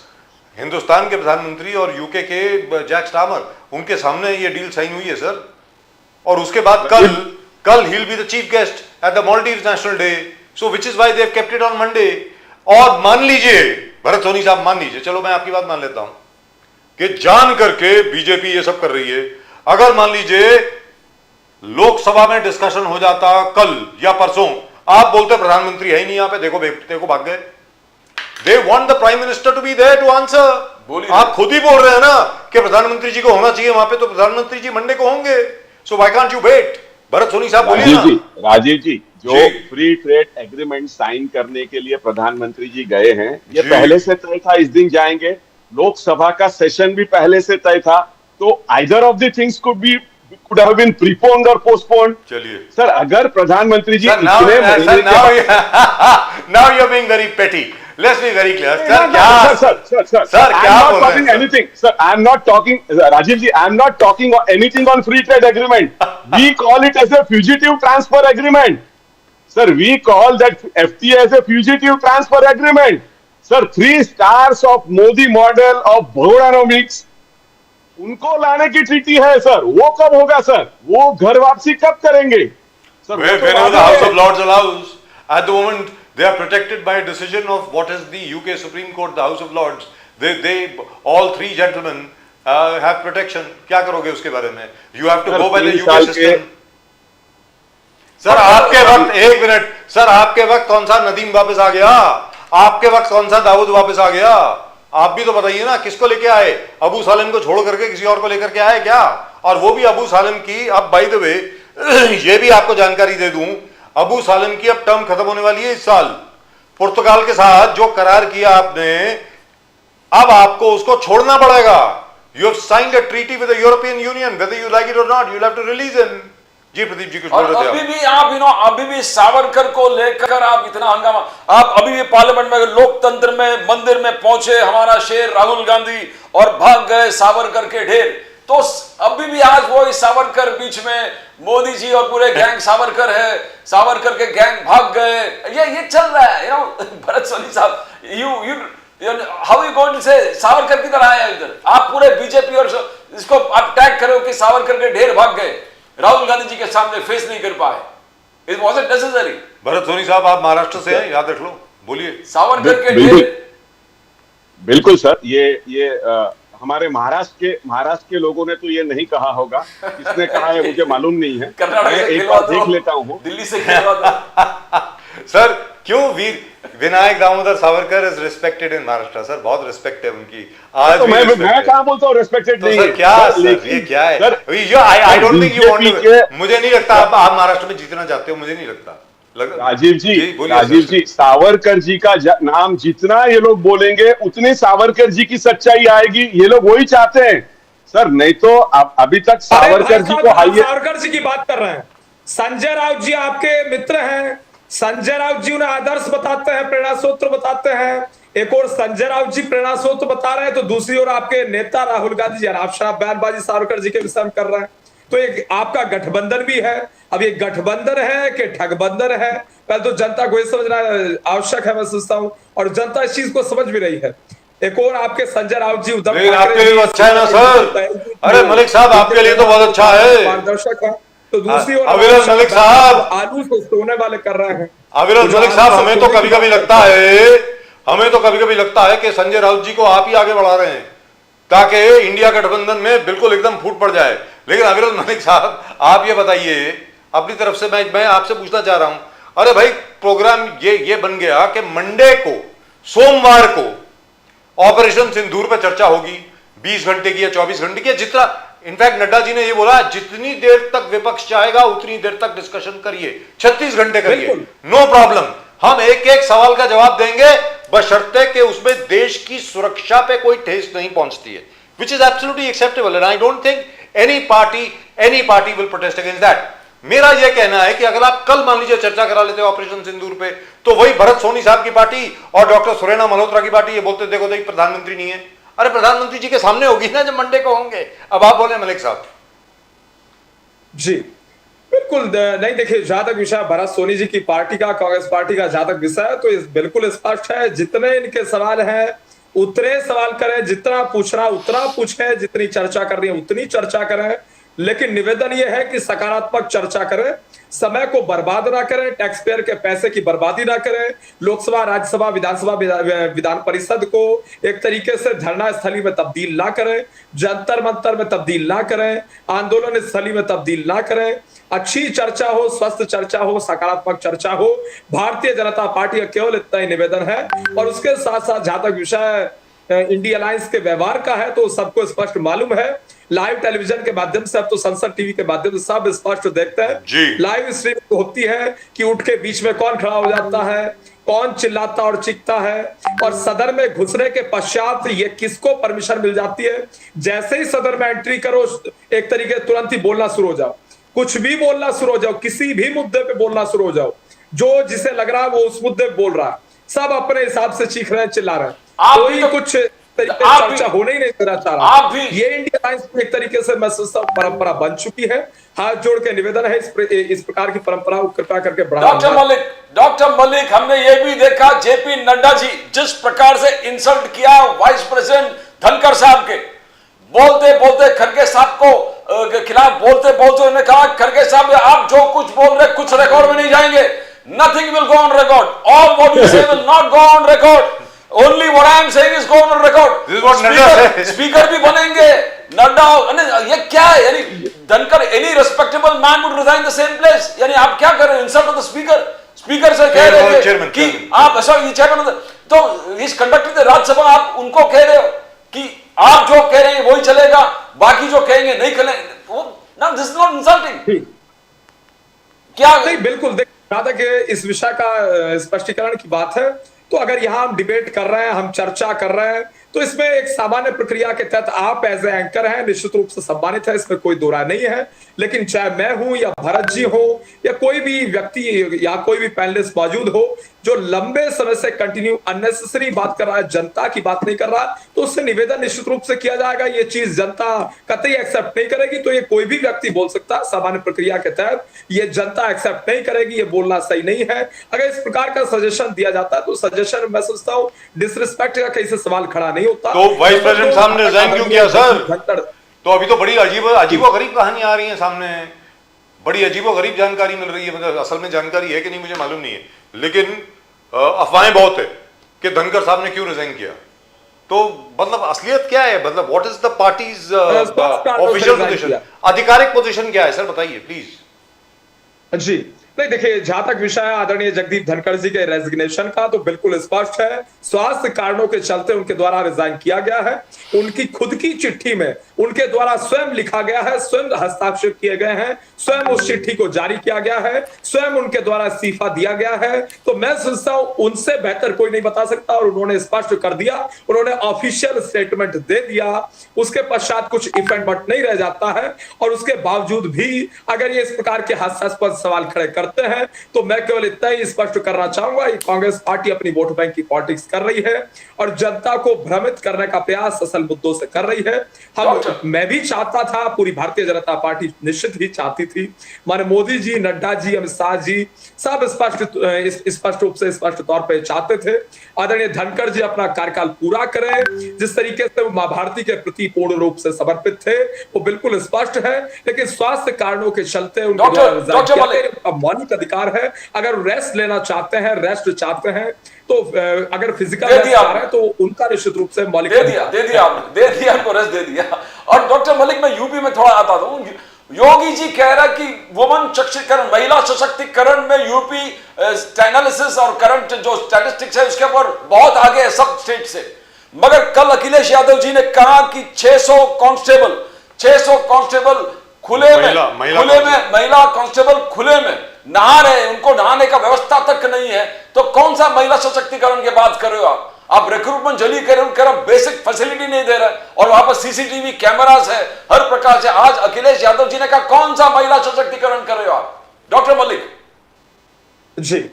Hindustan के प्रधानमंत्री और यूके के जैक स्टामर, उनके सामने ये डील साइन हुई है सर। और उसके बाद कल he'll be the chief guest at the Maldives National Day. So which is why they have kept it on Monday. और मान लीजिए भरत सोनी साहब, मान लीजिए, चलो मैं आपकी बात मान लेता हूं कि जान करके बीजेपी ये सब कर रही है। अगर मान लीजिए लोकसभा में डिस्कशन हो जाता कल या परसों, आप बोलते प्रधानमंत्री है ही नहीं यहाँ पे, देखो भाग गए। They want the prime minister to be there to answer. आप खुद ही बोल रहे हैं ना कि प्रधानमंत्री जी को होना चाहिए वहां पे, तो प्रधानमंत्री जी मंडे को होंगे। So why can't you wait? Bharat Soni साहब बोलिए ना। राजीव जी, जो फ्री ट्रेड एग्रीमेंट साइन करने के लिए प्रधानमंत्री जी गए हैं, ये पहले से तय था इस दिन जाएंगे। लोकसभा का सेशन भी पहले से तय था, तो either of the things could have been preponed or postponed. चलिए सर, अगर प्रधानमंत्री जी now you're being very petty. Let's be very clear. Sir, I'm not talking anything. Sir, I'm not talking, Rajiv ji, I'm not talking anything on free trade agreement. We call it as a fugitive transfer agreement. Sir, we call that FTA as a fugitive transfer agreement. Sir, 3 stars of Modi model of Boronomics उनको लाने की ट्रीटी है सर, वो कब होगा सर? वो घर वापसी कब करेंगे सर? वो तो Whenever the वादा House है। of Lords allows, at the moment they are protected by a decision of what is the UK Supreme Court, the House of Lords. They all three gentlemen have protection. क्या करोगे उसके बारे में? You have to sir, go by the 3 UK साल के- system. सर आपके वक्त, एक मिनट सर, आपके वक्त कौन सा नदीम वापस आ गया? आपके वक्त कौन सा दाऊद वापस आ गया? आप भी तो बताइए ना, किसको लेके आए? अबू सालिम को छोड़ करके किसी और को लेकर के आए क्या? और वो भी अबू सालिम की, अब बाय द वे ये भी आपको जानकारी दे दूं, अबू सालिम की अब टर्म खत्म होने वाली है इस साल। पुर्तगाल के साथ जो करार किया आपने, अब आपको उसको छोड़ना पड़ेगा। You have signed a treaty with the European Union, whether you like it or not, you will have to release him. जी प्रदीप जी कुछ बोल और रहे थे अभी आप। भी आप अभी भी सावरकर को लेकर आप इतना हंगामा, आप अभी भी पार्लियामेंट में लोकतंत्र में मंदिर में पहुंचे हमारा शेर राहुल गांधी और भाग गए सावरकर के ढेर। तो अभी भी आज वो इस सावरकर बीच में मोदी जी और पूरे गैंग सावरकर है, सावरकर के गैंग भाग गए, ये चल रहा है। भरत सोनी साहब, हाउ यू गोइंग टू से सावरकर की तरह आया इधर? आप पूरे बीजेपी और इसको आप टैग करो कि सावरकर के ढेर भाग गए, राहुल गांधी जी के सामने फेस नहीं कर पाए। It wasn't necessary. Bharat Soni साहब आप महाराष्ट्र से हैं, याद रख लो, बोलिए। सावरकर के बिल्कुल ढेर, बिल्कुल सर, ये हमारे महाराष्ट्र के लोगों ने तो ये नहीं कहा होगा, किसने कहा है मुझे मालूम नहीं है। कर्नाटक मैं से एक खिलवा बार दो, देख लेता हूँ। दिल्ली से खिलवा दो। सर क्यों Veer Vinayak Damodar Savarkar is respected in Maharashtra? Sir बहुत रिस्पेक्ट है उनकी आज तो भी मैं respect है। कहाँ बोलता हूँ रेस्पेक्टेड तो नहीं सर है। क्या सर, सर लेकिन- ये क्या है? Sir, I don't think you want BJP to, मुझे नहीं लगता आप महाराष्ट्र में जीतना चाहते हो, मुझे नहीं लगता। राजीव जी, बोलिए राजीव सर। जी, सावरकर जी का नाम जितना ये लोग बोलेंगे उतनी सावरकर जी की सच्चाई आएगी। ये लोग वही चाहते हैं सर, नहीं तो अभी तक सावरकर जी को हाइए। सावरकर जी की बात कर रहे हैं। संजय राउत जी आपके मित्र हैं, संजय राउत जी उन्हें आदर्श बताते हैं, प्रेरणा सूत्र बताते हैं। एक और संजय राउत जी प्रेरणा सूत्र बता रहे हैं, तो दूसरी ओर आपके नेता राहुल गांधी जी आप शराब बयानबाजी सावरकर जी के विषय में कर रहे हैं। तो एक आपका गठबंधन भी है। अब ये गठबंधन है कि ठगबंधन है, पहले तो जनता को ये समझना आवश्यक है, मैं सोचता हूँ, और जनता इस चीज को समझ भी रही है। एक और आपके संजय राउत जी, उद्धव लेकिन ठाकरे आपके लिए जी, तो अच्छा है ना सर। अरे मलिक साहब आपके लिए तो बहुत अच्छा है। मार्गदर्शक है। तो दूसरी ओर अविरल मलिक साहब, आलू से सोने वाले कर रहे हैं। अविरल मलिक साहब, हमें तो कभी कभी लगता है, हमें तो कभी कभी लगता है कि संजय राउत जी को आप ही आगे बढ़ा रहे हैं ताकि इंडिया गठबंधन में बिल्कुल एकदम फूट पड़ जाए। लेकिन अविरल मलिक साहब आप ये बताइए अपनी तरफ से, मैं आपसे पूछना चाह रहा हूं, अरे भाई प्रोग्राम ये बन गया कि मंडे को, सोमवार को ऑपरेशन सिंदूर पर चर्चा होगी 20 घंटे की या 24 घंटे की, जितना इनफैक्ट नड्डा जी ने ये बोला जितनी देर तक विपक्ष चाहेगा उतनी देर तक डिस्कशन करिए, 36 घंटे करिए, नो प्रॉब्लम, हम एक एक सवाल का जवाब देंगे बशर्ते कि उसमें देश की सुरक्षा पे कोई ठेस नहीं पहुंचती है, which is absolutely acceptable and I don't think any party will protest against that. मेरा यह कहना है कि अगर आप कल मान लीजिए चर्चा करा लेते ऑपरेशन सिंदूर पे, तो वही भरत सोनी साहब की पार्टी और डॉक्टर सुरेना मल्होत्रा की पार्टी ये बोलते देखो देखो प्रधानमंत्री नहीं है। अरे प्रधानमंत्री जी के सामने होगी ना जब मंडे को होंगे। अब आप बोले मलिक साहब। जी बिल्कुल नहीं, देखिए जहां तक विषय भरत सोनी जी की पार्टी का, कांग्रेस पार्टी का जहां तक विषय है, तो बिल्कुल स्पष्ट है, जितने इनके सवाल हैं उतने सवाल करें, जितना पूछना उतना पूछें, जितनी चर्चा करनी है उतनी चर्चा करें, लेकिन निवेदन यह है कि सकारात्मक चर्चा करें, समय को बर्बाद ना करें, टैक्स पेयर के पैसे की बर्बादी ना करें, लोकसभा, राज्यसभा, विधानसभा, विधान परिषद को एक तरीके से धरना स्थली में तब्दील ना करें, जंतर मंतर में तब्दील ना करें, आंदोलन स्थली में तब्दील ना करें। अच्छी चर्चा हो, स्वस्थ चर्चा हो, सकारात्मक चर्चा हो। भारतीय जनता पार्टी का केवल इतना ही निवेदन है। और उसके साथ साथ जहां तक विषय इंडिया अलायंस के व्यवहार का है, तो सबको स्पष्ट मालूम है, लाइव टेलीविजन के माध्यम से, अब तो संसद टीवी के माध्यम से सब स्पष्ट देखते हैं। लाइव स्ट्रीमिंग होती है कि उठ के बीच में कौन खड़ा हो जाता है, कौन चिल्लाता और चीखता है, और सदन में घुसने के पश्चात ये किसको परमिशन मिल जाती है। जैसे ही सदन में एंट्री करो, एक तरीके तुरंत ही बोलना शुरू हो जाओ, कुछ भी बोलना शुरू हो जाओ, किसी भी मुद्दे पे बोलना शुरू हो जाओ, जो जिसे लग रहा है वो उस मुद्दे पे बोल रहा है, सब अपने हिसाब से चीख रहे हैं, चिल्ला रहे हैं, कोई कुछ तरीके से चर्चा होने ही नहीं देना चाह रहा। ये इंडिया अलायंस में एक तरीके से मैं सोचता हूं परंपरा बन चुकी है। हाथ जोड़ के निवेदन है इस प्रकार की परंपरा को कृपया करके बढ़ावा। डॉक्टर मलिक, हमने ये भी देखा जेपी नड्डा जी जिस प्रकार से इंसल्ट किया वाइस प्रेसिडेंट धनखड़ साहब के, बोलते बोलते खड़गे साहब को के खिलाफ बोलते बोलते उन्होंने कहा, खड़गे साहब आप जो कुछ बोल रहे कुछ रिकॉर्ड में नहीं जाएंगे, nothing will go on record, all what you say will not go on record, only what I am saying is go on record. Speaker भी बनेंगे नड्डा, ये क्या है? यानी Dhankhar, any respectable man would resign the same place. यानी आप क्या कर रहे हैं? Insult of the speaker. Speaker से कह रहे हैं कि आप ऐसा, ये चेयरमैन, तो इस कंडक्टर राज्यसभा, आप उनको कह रहे हो कि आप जो कह रहे हैं वही चलेगा, बाकी जो कहेंगे नहीं करेंगे, वो ना, दिस इज नॉट इंसल्टिंग। क्या नहीं, बिल्कुल। देख, जहां तक इस विषय का स्पष्टीकरण की बात है, तो अगर यहां हम डिबेट कर रहे हैं, हम चर्चा कर रहे हैं, तो इसमें एक सामान्य प्रक्रिया के तहत आप एज ए एंकर हैं, निश्चित रूप से सम्मानित है, इसमें कोई दो राय नहीं है। लेकिन चाहे मैं हूं या भरत जी हो या कोई भी व्यक्ति या कोई भी पैनलिस्ट मौजूद हो जो लंबे समय से कंटिन्यू अननेसेसरी बात कर रहा है, जनता की बात नहीं कर रहा, तो उससे निवेदन निश्चित रूप से किया जाएगा। ये चीज जनता कतई एक्सेप्ट नहीं करेगी। तो ये कोई भी व्यक्ति बोल सकता है सामान्य प्रक्रिया के तहत, ये जनता एक्सेप्ट नहीं करेगी, ये बोलना सही नहीं है। अगर इस प्रकार का सजेशन दिया जाता है तो सजेशन, मैं सोचता हूँ, डिसरिस्पेक्ट का कहीं से सवाल खड़ा नहीं होता। तो वाइस प्रेसिडेंट साहब ने रिजाइन क्यों किया सर? तो अभी तो बड़ी अजीबो गरीब कहानी आ रही है सामने, बड़ी अजीबो गरीब जानकारी मिल रही है। मतलब असल में जानकारी है कि नहीं मुझे मालूम नहीं है, लेकिन अफवाहें बहुत है कि धनखड़ साहब ने क्यों रिजाइन किया। तो मतलब असलियत क्या है? मतलब what is the parties official position, आधिकारिक पोजीशन क्या है सर, बताइए प्लीज। जी नहीं, देखिए, जहां तक विषय है आदरणीय जगदीप धनखड़ जी के रेजिग्नेशन का, तो बिल्कुल स्पष्ट है, स्वास्थ्य कारणों के चलते उनके द्वारा रिजाइन किया गया है। उनकी खुद की चिट्ठी में उनके द्वारा स्वयं लिखा गया है, स्वयं हस्ताक्षर किए गए हैं, स्वयं उस चिट्ठी को जारी किया गया है, स्वयं उनके द्वारा इस्तीफा दिया गया है। तो मैं सोचता हूं उनसे बेहतर कोई नहीं बता सकता, और उन्होंने स्पष्ट कर दिया, उन्होंने ऑफिशियल स्टेटमेंट दे दिया। उसके पश्चात कुछ इफेक्ट बट नहीं रह जाता है। और उसके बावजूद भी अगर ये इस प्रकार के हास्यास्पद सवाल खड़े करते हैं, तो मैं केवल इतना ही स्पष्ट करना चाहूंगा, कांग्रेस पार्टी अपनी वोट बैंक की पॉलिटिक्स कर रही है और जनता को भ्रमित करने का प्रयास असल मुद्दों से कर रही है। मैं भी चाहता था, पूरी भारतीय जनता पार्टी निश्चित ही चाहती थी, माने मोदी जी, नड्डा जी, अमित शाह जी सब स्पष्ट रूप से, स्पष्ट तौर पर चाहते थे आदरणीय धनखड़ जी अपना कार्यकाल पूरा करें। जिस तरीके से वो मां भारती के प्रति पूर्ण रूप से समर्पित थे, वो बिल्कुल स्पष्ट है। लेकिन स्वास्थ्य कारणों के चलते उनका मौलिक अधिकार है, अगर रेस्ट लेना चाहते हैं, रेस्ट चाहते हैं, तो अगर फिजिकल रेस्ट चाह रहे हैं तो उनका निश्चित रूप से मौलिक दे दिया आपको रेस्ट दे दिया। और डॉक्टर मलिक, मैं यूपी में थोड़ा आता हूं, योगी जी कह रहा कि वुमन सशक्तिकरण, महिला सशक्तिकरण में यूपी एनालिसिस और करंट जो स्टैटिस्टिक्स है उसके ऊपर बहुत आगे है सब स्टेट से। मगर कल अखिलेश यादव जी ने कहा कि 600 कांस्टेबल खुले में महिला कांस्टेबल खुले में नहा रहे, उनको नहाने का व्यवस्था तक नहीं है। तो कौन सा महिला सशक्तिकरण की बात कर रहे हो आप रिक्रूटमेंट जल्दी करें, बेसिक फैसिलिटी नहीं दे रहे, और वहां पर सीसीटीवी कैमरास है हर प्रकार से। आज अखिलेश यादव जी ने कहा, कौन सा महिला सशक्तिकरण कर रहे हो आप डॉक्टर मलिक? जी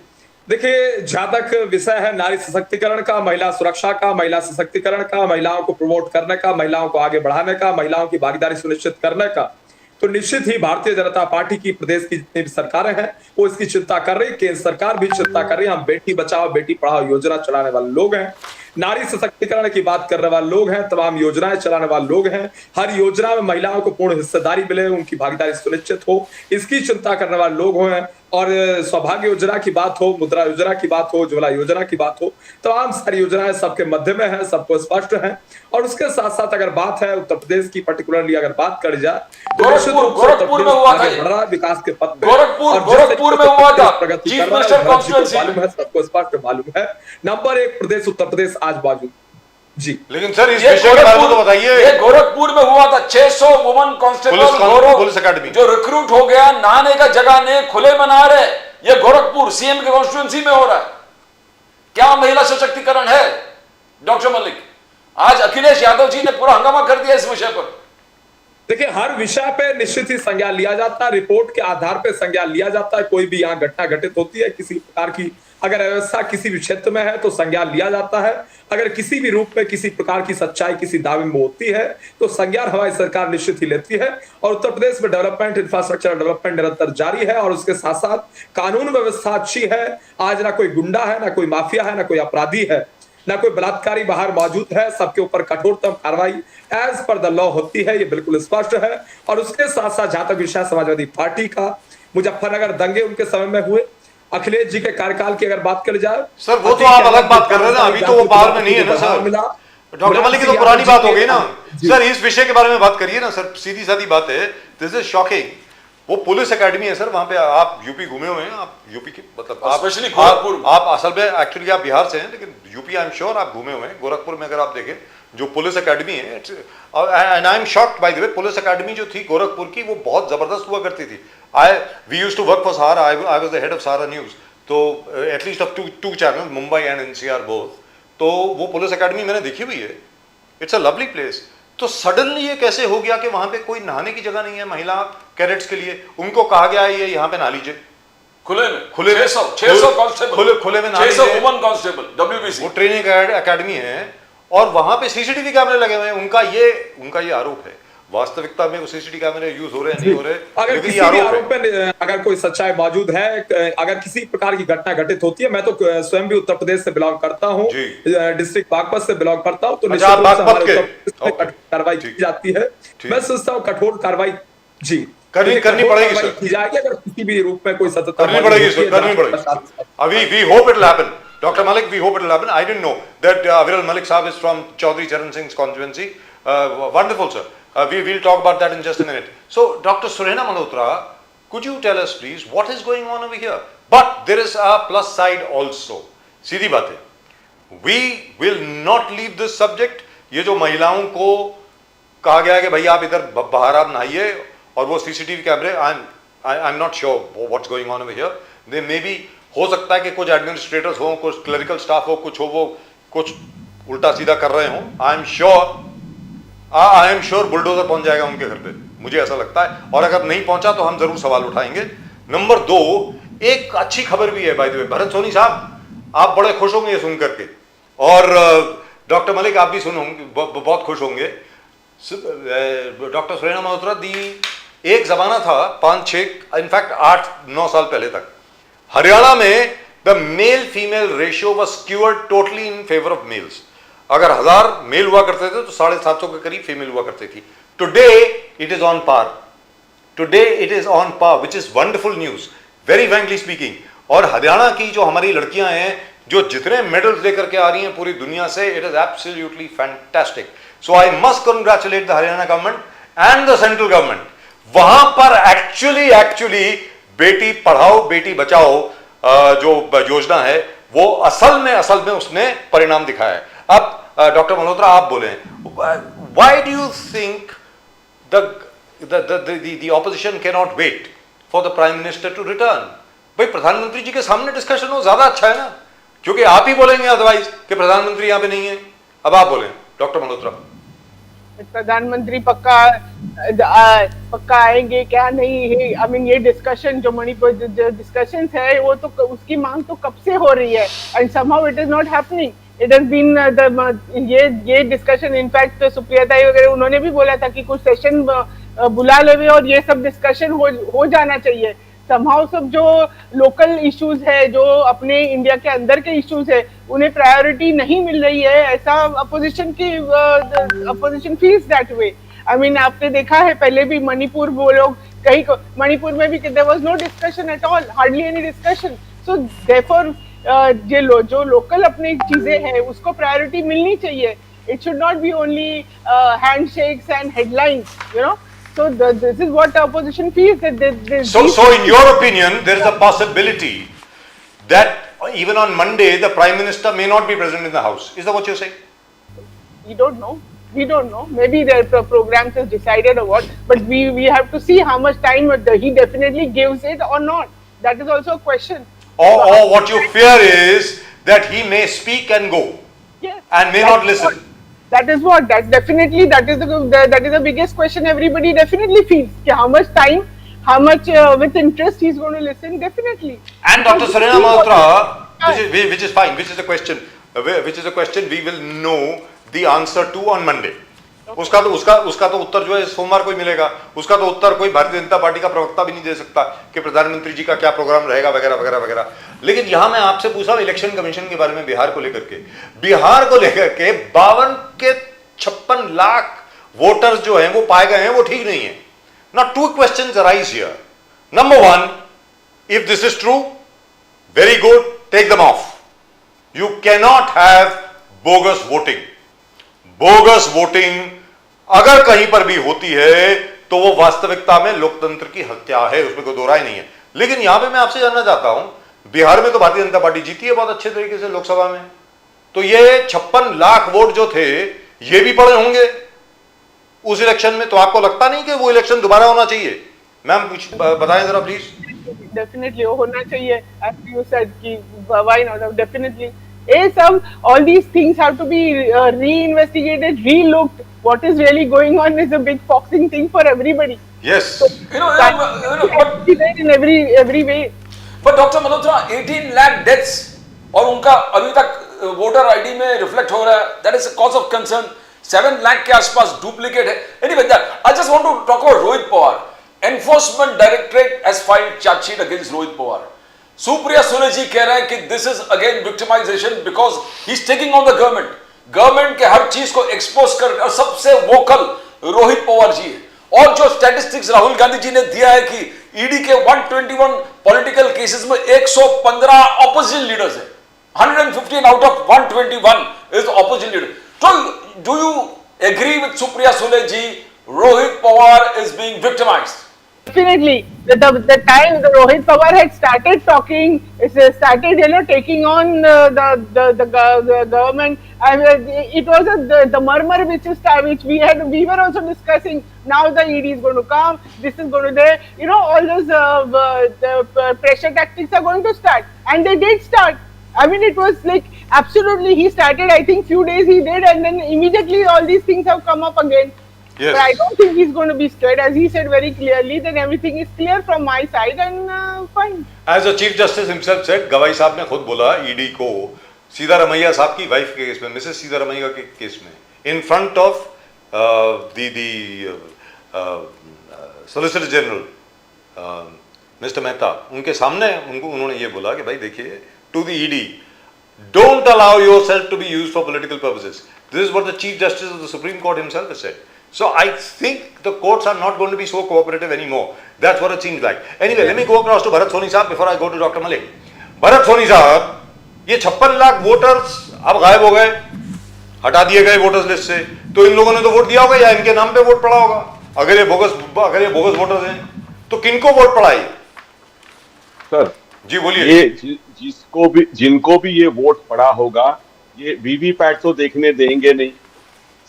देखिए, जहां तक विषय है नारी सशक्तिकरण का, महिला सुरक्षा का, महिला सशक्तिकरण का, महिलाओं को प्रमोट करने का, महिलाओं को आगे बढ़ाने का, महिलाओं की भागीदारी सुनिश्चित करने का, तो निश्चित ही भारतीय जनता पार्टी की प्रदेश की जितनी भी सरकारें हैं वो इसकी चिंता कर रही है। केंद्र सरकार भी चिंता कर रही है। हम बेटी बचाओ बेटी पढ़ाओ योजना चलाने वाले लोग हैं, नारी सशक्तिकरण की बात करने वाले लोग हैं, तमाम योजनाएं चलाने वाले लोग हैं। हर योजना में महिलाओं को पूर्ण हिस्सेदारी मिले, उनकी भागीदारी सुनिश्चित हो, इसकी चिंता करने वाले लोग हैं। और सौभाग्य योजना की बात हो, मुद्रा योजना की बात हो, उज्ज्वला योजना की बात हो, तमाम सारी योजनाएं सबके मध्य में है, सबको स्पष्ट है। और उसके साथ साथ अगर बात है उत्तर प्रदेश की पर्टिकुलरली अगर बात करी जाए तो गोरखपुर में हुआ था विकास के पथ पे, गोरखपुर में हुआ था, चीफ मिनिस्टर कॉन्स्टिट्यूएंसी मालूम है, सबको स्पष्ट मालूम है। नंबर 1 प्रदेश उत्तर प्रदेश आज मौजूद। जी लेकिन सर इस विषय के बारे में तो बताइए। ये गोरखपुर में हुआ था, 600 वुमन कांस्टेबल पुलिस अकेडमी जो रिक्रूट हो गया, नहाने का जगह नहीं, खुले में नहा रहे। ये गोरखपुर सीएम के कॉन्स्टिट्यूएंसी में हो रहा है। क्या महिला सशक्तिकरण है डॉक्टर मलिक? आज अखिलेश यादव जी ने पूरा हंगामा कर दिया इस विषय पर। देखिए, हर विषय पे निश्चित ही संज्ञान लिया जाता है, रिपोर्ट के आधार पर संज्ञान लिया जाता है। कोई भी यहाँ घटना घटित होती है किसी प्रकार की, अगर व्यवस्था किसी भी क्षेत्र में है तो संज्ञान लिया जाता है। अगर किसी भी रूप में किसी प्रकार की सच्चाई किसी दावे में होती है तो संज्ञान हमारी सरकार निश्चित ही लेती है। और उत्तर प्रदेश में डेवलपमेंट, इंफ्रास्ट्रक्चर डेवलपमेंट निरंतर जारी है और उसके साथ साथ कानून व्यवस्था अच्छी है। आज ना कोई गुंडा है, ना कोई माफिया है, ना कोई अपराधी है। ना कोई बलात्कारी बाहर मौजूद है, सबके ऊपर कठोरतम कार्रवाई एज पर द लॉ होती है, ये बिल्कुल स्पष्ट है। और उसके साथ साथ जहां तक विषय समाजवादी पार्टी का, मुजफ्फरनगर दंगे उनके समय में हुए, अखिलेश जी के कार्यकाल की अगर बात करी जाए, सर वो तो आप अलग बात कर रहे हैं ना, अभी तो वो पावर में नहीं है ना सर। डॉक्टर मलिक की तो पुरानी बात हो गई ना सर, इस विषय के बारे में बात करिए ना सर, सीधी सादी बात है। This is shocking. वो पुलिस एकेडमी है सर, वहां पे आप यूपी घूमे हुए हैं, आप यूपी की मतलब Especially गोरखपुर। आप असल में एक्चुअली आप बिहार से हैं, लेकिन यूपी आई एम श्योर आप घूमे हुए हैं। गोरखपुर में अगर आप देखें जो पुलिस एकेडमी है, and I am shocked bye the way, police academy जो थी गोरखपुर की वो बहुत जबरदस्त हुआ करती थी। We used to work for Sahara, I was the head of Sahara news, तो at least of two channel, Mumbai and NCR both. तो वो पुलिस एकेडमी मैंने देखी हुई है, इट्स अ लवली प्लेस। तो सडनली ये कैसे हो गया कि वहां पे कोई नहाने की जगह नहीं है महिला कैडेट्स के लिए? उनको कहा गया है ये यहाँ पे नहा लीजिए खुले में, खुले में 600 कांस्टेबल, खुले में नहा 600 लीजिए। Woman constable, WBC। वो ट्रेनिंग एकेडमी है और वहां पे सीसीटीवी कैमरे लगे हुए हैं। उनका ये आरोप है। वास्तविकता में वो सीसीटीवी कैमरे यूज हो रहे हैं, नहीं हो रहे, अगर लेकिन किसी ये भी आरोप आरोप है। में अगर कोई सच्चाई मौजूद है, अगर किसी प्रकार की घटना घटित होती है, मैं तो स्वयं भी उत्तर प्रदेश से बिलोंग करता हूँ, जी। डिस्ट्रिक्ट बागपत से बिलोंग करता हूँ, तो अच्छा, निश्चित रूप से बागपत हमारे के? उत्तर प्रदेश में ओके। कठोर कार्रवाई ठीक। की जाती है। ठीक। मैं सोचता हूँ कठोर कार्रवाई जी करनी कठोर पड़ेगी कार्रवाई सर। की जाएगी अगर किसी भी रूप में कोई सत्यता करनी मौजूद पड़ेगी होती है, सर, करनी जांच पड़ेगी। पड़ताल। अभी we hope it will happen. Dr. Malik, we hope it will happen. I didn't know that Viral Malik Saab is from Chaudhry Charan Singh's constituency. Wonderful, sir. We'll talk about that in just a minute. So, Dr. Surena Malhotra, could you tell us please what is going on over here? But there is a plus side also. सीधी बात है, we will not leave this subject. ये जो महिलाओं को कहा गया है कि भाई आप इधर बाहर आप नहाइए, और वो सीसीटीवी कैमरे, I am not sure what's going on over here. They may be, हो सकता है कि कुछ एडमिनिस्ट्रेटर्स हो, कुछ क्लरिकल स्टाफ हो, कुछ हो, वो कुछ उल्टा सीधा कर रहे हो। आई एम श्योर बुलडोजर पहुंच जाएगा उनके घर पे, मुझे ऐसा लगता है। और अगर नहीं पहुंचा तो हम जरूर सवाल उठाएंगे। नंबर 2, एक अच्छी खबर भी है by the way, Bharat Soni साहब आप बड़े खुश होंगे ये सुन करके, और डॉक्टर मलिक आप भी बहुत खुश होंगे। डॉक्टर सुरेना मल्होत्रा दी, एक जमाना था 5-6 इनफैक्ट 8-9 साल पहले तक हरियाणा में the male female ratio was skewed totally in favour of males. अगर 1000 मेल हुआ करते थे तो 750 के करीब फीमेल हुआ करती थी। Today it is on par, which is wonderful news, very frankly speaking. और हरियाणा की जो हमारी लड़कियां हैं, जो जितने मेडल्स लेकर के आ रही हैं पूरी दुनिया से, it is absolutely fantastic. So I must congratulate the Haryana government and the central government. वहां पर एक्चुअली बेटी पढ़ाओ बेटी बचाओ जो योजना है वो असल में उसने परिणाम दिखाया है। अब डॉक्टर मल्होत्रा आप बोले, why do you think the opposition cannot wait for the prime minister to return? भाई प्रधानमंत्री जी के सामने डिस्कशन हो, ज्यादा अच्छा है ना, क्योंकि आप ही बोलेंगे अदरवाइज कि प्रधानमंत्री यहाँ पे नहीं है। अब आप बोले डॉक्टर मल्होत्रा। प्रधानमंत्री पक्का आएंगे क्या नहीं है? आई मीन ये डिस्कशन जो मणिपुर डिस्कशंस है वो तो उसकी मांग तो कब से हो रही है, and somehow it is not happening. It has been ये डिस्कशन, इनफैक्ट सुप्रिया ताई वगैरह उन्होंने भी बोला था कि कुछ सेशन बुला लेवे और ये सब डिस्कशन हो जाना चाहिए। समहाउ सब जो लोकल इश्यूज है, जो अपने इंडिया के अंदर के इश्यूज है, उन्हें प्रायोरिटी नहीं मिल रही है, ऐसा opposition feels that way. I mean आपने देखा है पहले भी मणिपुर, वो लोग कहीं मणिपुर में भी there was no discussion at all, hardly any discussion. So therefore जो लोकल अपनी चीजें हैं उसको प्रायोरिटी मिलनी चाहिए। It should not be only handshakes and headlines, you know. So this is what the opposition feels, that So in your opinion, there is a possibility that even on Monday the Prime Minister may not be present in the House. Is that what you're saying? We don't know. Maybe their programs is decided or what, but we have to see how much time he definitely gives it or not. That is also a question. Or what you fear is that he may speak and go, Yes. and may not listen. That is the biggest question everybody definitely feels. How much time, how much with interest he's going to listen, definitely. And Dr. Surena Malhotra, which is fine, which is a question we will know the answer to on Monday. उसका तो उत्तर जो है सोमवार को ही मिलेगा। उसका तो उत्तर कोई भारतीय जनता पार्टी का प्रवक्ता भी नहीं दे सकता कि प्रधानमंत्री जी का क्या प्रोग्राम रहेगा वगैरह वगैरह वगैरह। लेकिन यहां मैं आपसे पूछा इलेक्शन कमीशन के बारे में, बिहार को लेकर के 52 के 56 लाख वोटर्स जो हैं वो पाए गए हैं, वो ठीक नहीं है। Now 2 questions arise here. Number 1, if this is true, very good, take them off. You cannot have bogus voting. Bogus voting अगर कहीं पर भी होती है तो वो वास्तविकता में लोकतंत्र की हत्या है, उसमें कोई दो राय नहीं है। लेकिन यहां पे मैं आपसे जानना चाहता हूं, बिहार में तो भारतीय जनता पार्टी जीती है बहुत अच्छे तरीके से लोकसभा में, तो ये 56 लाख वोट जो थे ये भी पड़े होंगे उस इलेक्शन में, तो आपको लगता नहीं कि वो इलेक्शन दोबारा होना चाहिए? मैम कुछ बताएं जरा प्लीज। डेफिनेटली होना चाहिए, as you said कि why not, definitely some all these things have to be reinvestigated, relooked. What is really going on is a big foxing thing for everybody. Yes. So, You know, but in every way. But Dr. Malhotra, 18 lakh deaths और उनका अभी तक वोटर आईडी में रिफ्लेक्ट हो रहा है, that is a cause of concern. 7 lakh के आसपास डुप्लीकेट है। Anyway, I just want to talk about Rohit Pawar. Enforcement Directorate has filed charge sheet against Rohit Pawar. Supriya Sule जी कह रहे हैं कि this is again victimisation because he is taking on the government के हर चीज को एक्सपोज कर, और सबसे वोकल रोहित पवार जी है। और जो स्टैटिस्टिक्स राहुल गांधी जी ने दिया है कि ईडी के 121 पॉलिटिकल केसेस में 115 ऑपोजिशन लीडर्स है, 115 out of 121 is opposition leader. So do you agree with Supriya Sule ji? Rohit Pawar is being victimized. Definitely, the time the Rohit Pawar had started talking, started taking on the government. I mean, it was the murmur which we were also discussing. Now the ED is going to come. This is going to there. All those the pressure tactics are going to start, and they did start. I mean, it was like absolutely. He started. I think few days he did, and then immediately all these things have come up again. Yes. But I don't think he's going to be scared, as he said very clearly. Then everything is clear from my side, and fine. As the Chief Justice himself said, गवाई साहब ने खुद बोला ईडी को सीतारमैया साहब की वाइफ के केस में, मिसेस सीतारमैया के केस में, in front of solicitor general mister Mehta, उनके सामने उन्होंने ये बोला कि भाई देखिए, to the ED, don't allow yourself to be used for political purposes. This is what the Chief Justice of the Supreme Court himself has said. So I think the courts are not going to be so cooperative anymore. That's what it seems like. Anyway, let me go across to Bharat Soni साहब before I go to Dr. Malik. Bharat Soni साहब, ये 56 लाख वोटर्स अब गायब हो गए, हटा दिए गए वोटर्स लिस्ट से, तो इन लोगों ने तो वोट दिया होगा या इनके नाम पे वोट पड़ा होगा? अगर ये बोगस वोटर्स हैं तो किनको वोट पड़ा है? सर जी बोलिए। ये जिनको भी ये वोट पड़ा होगा, ये वीवीपैट तो देखने देंगे नहीं।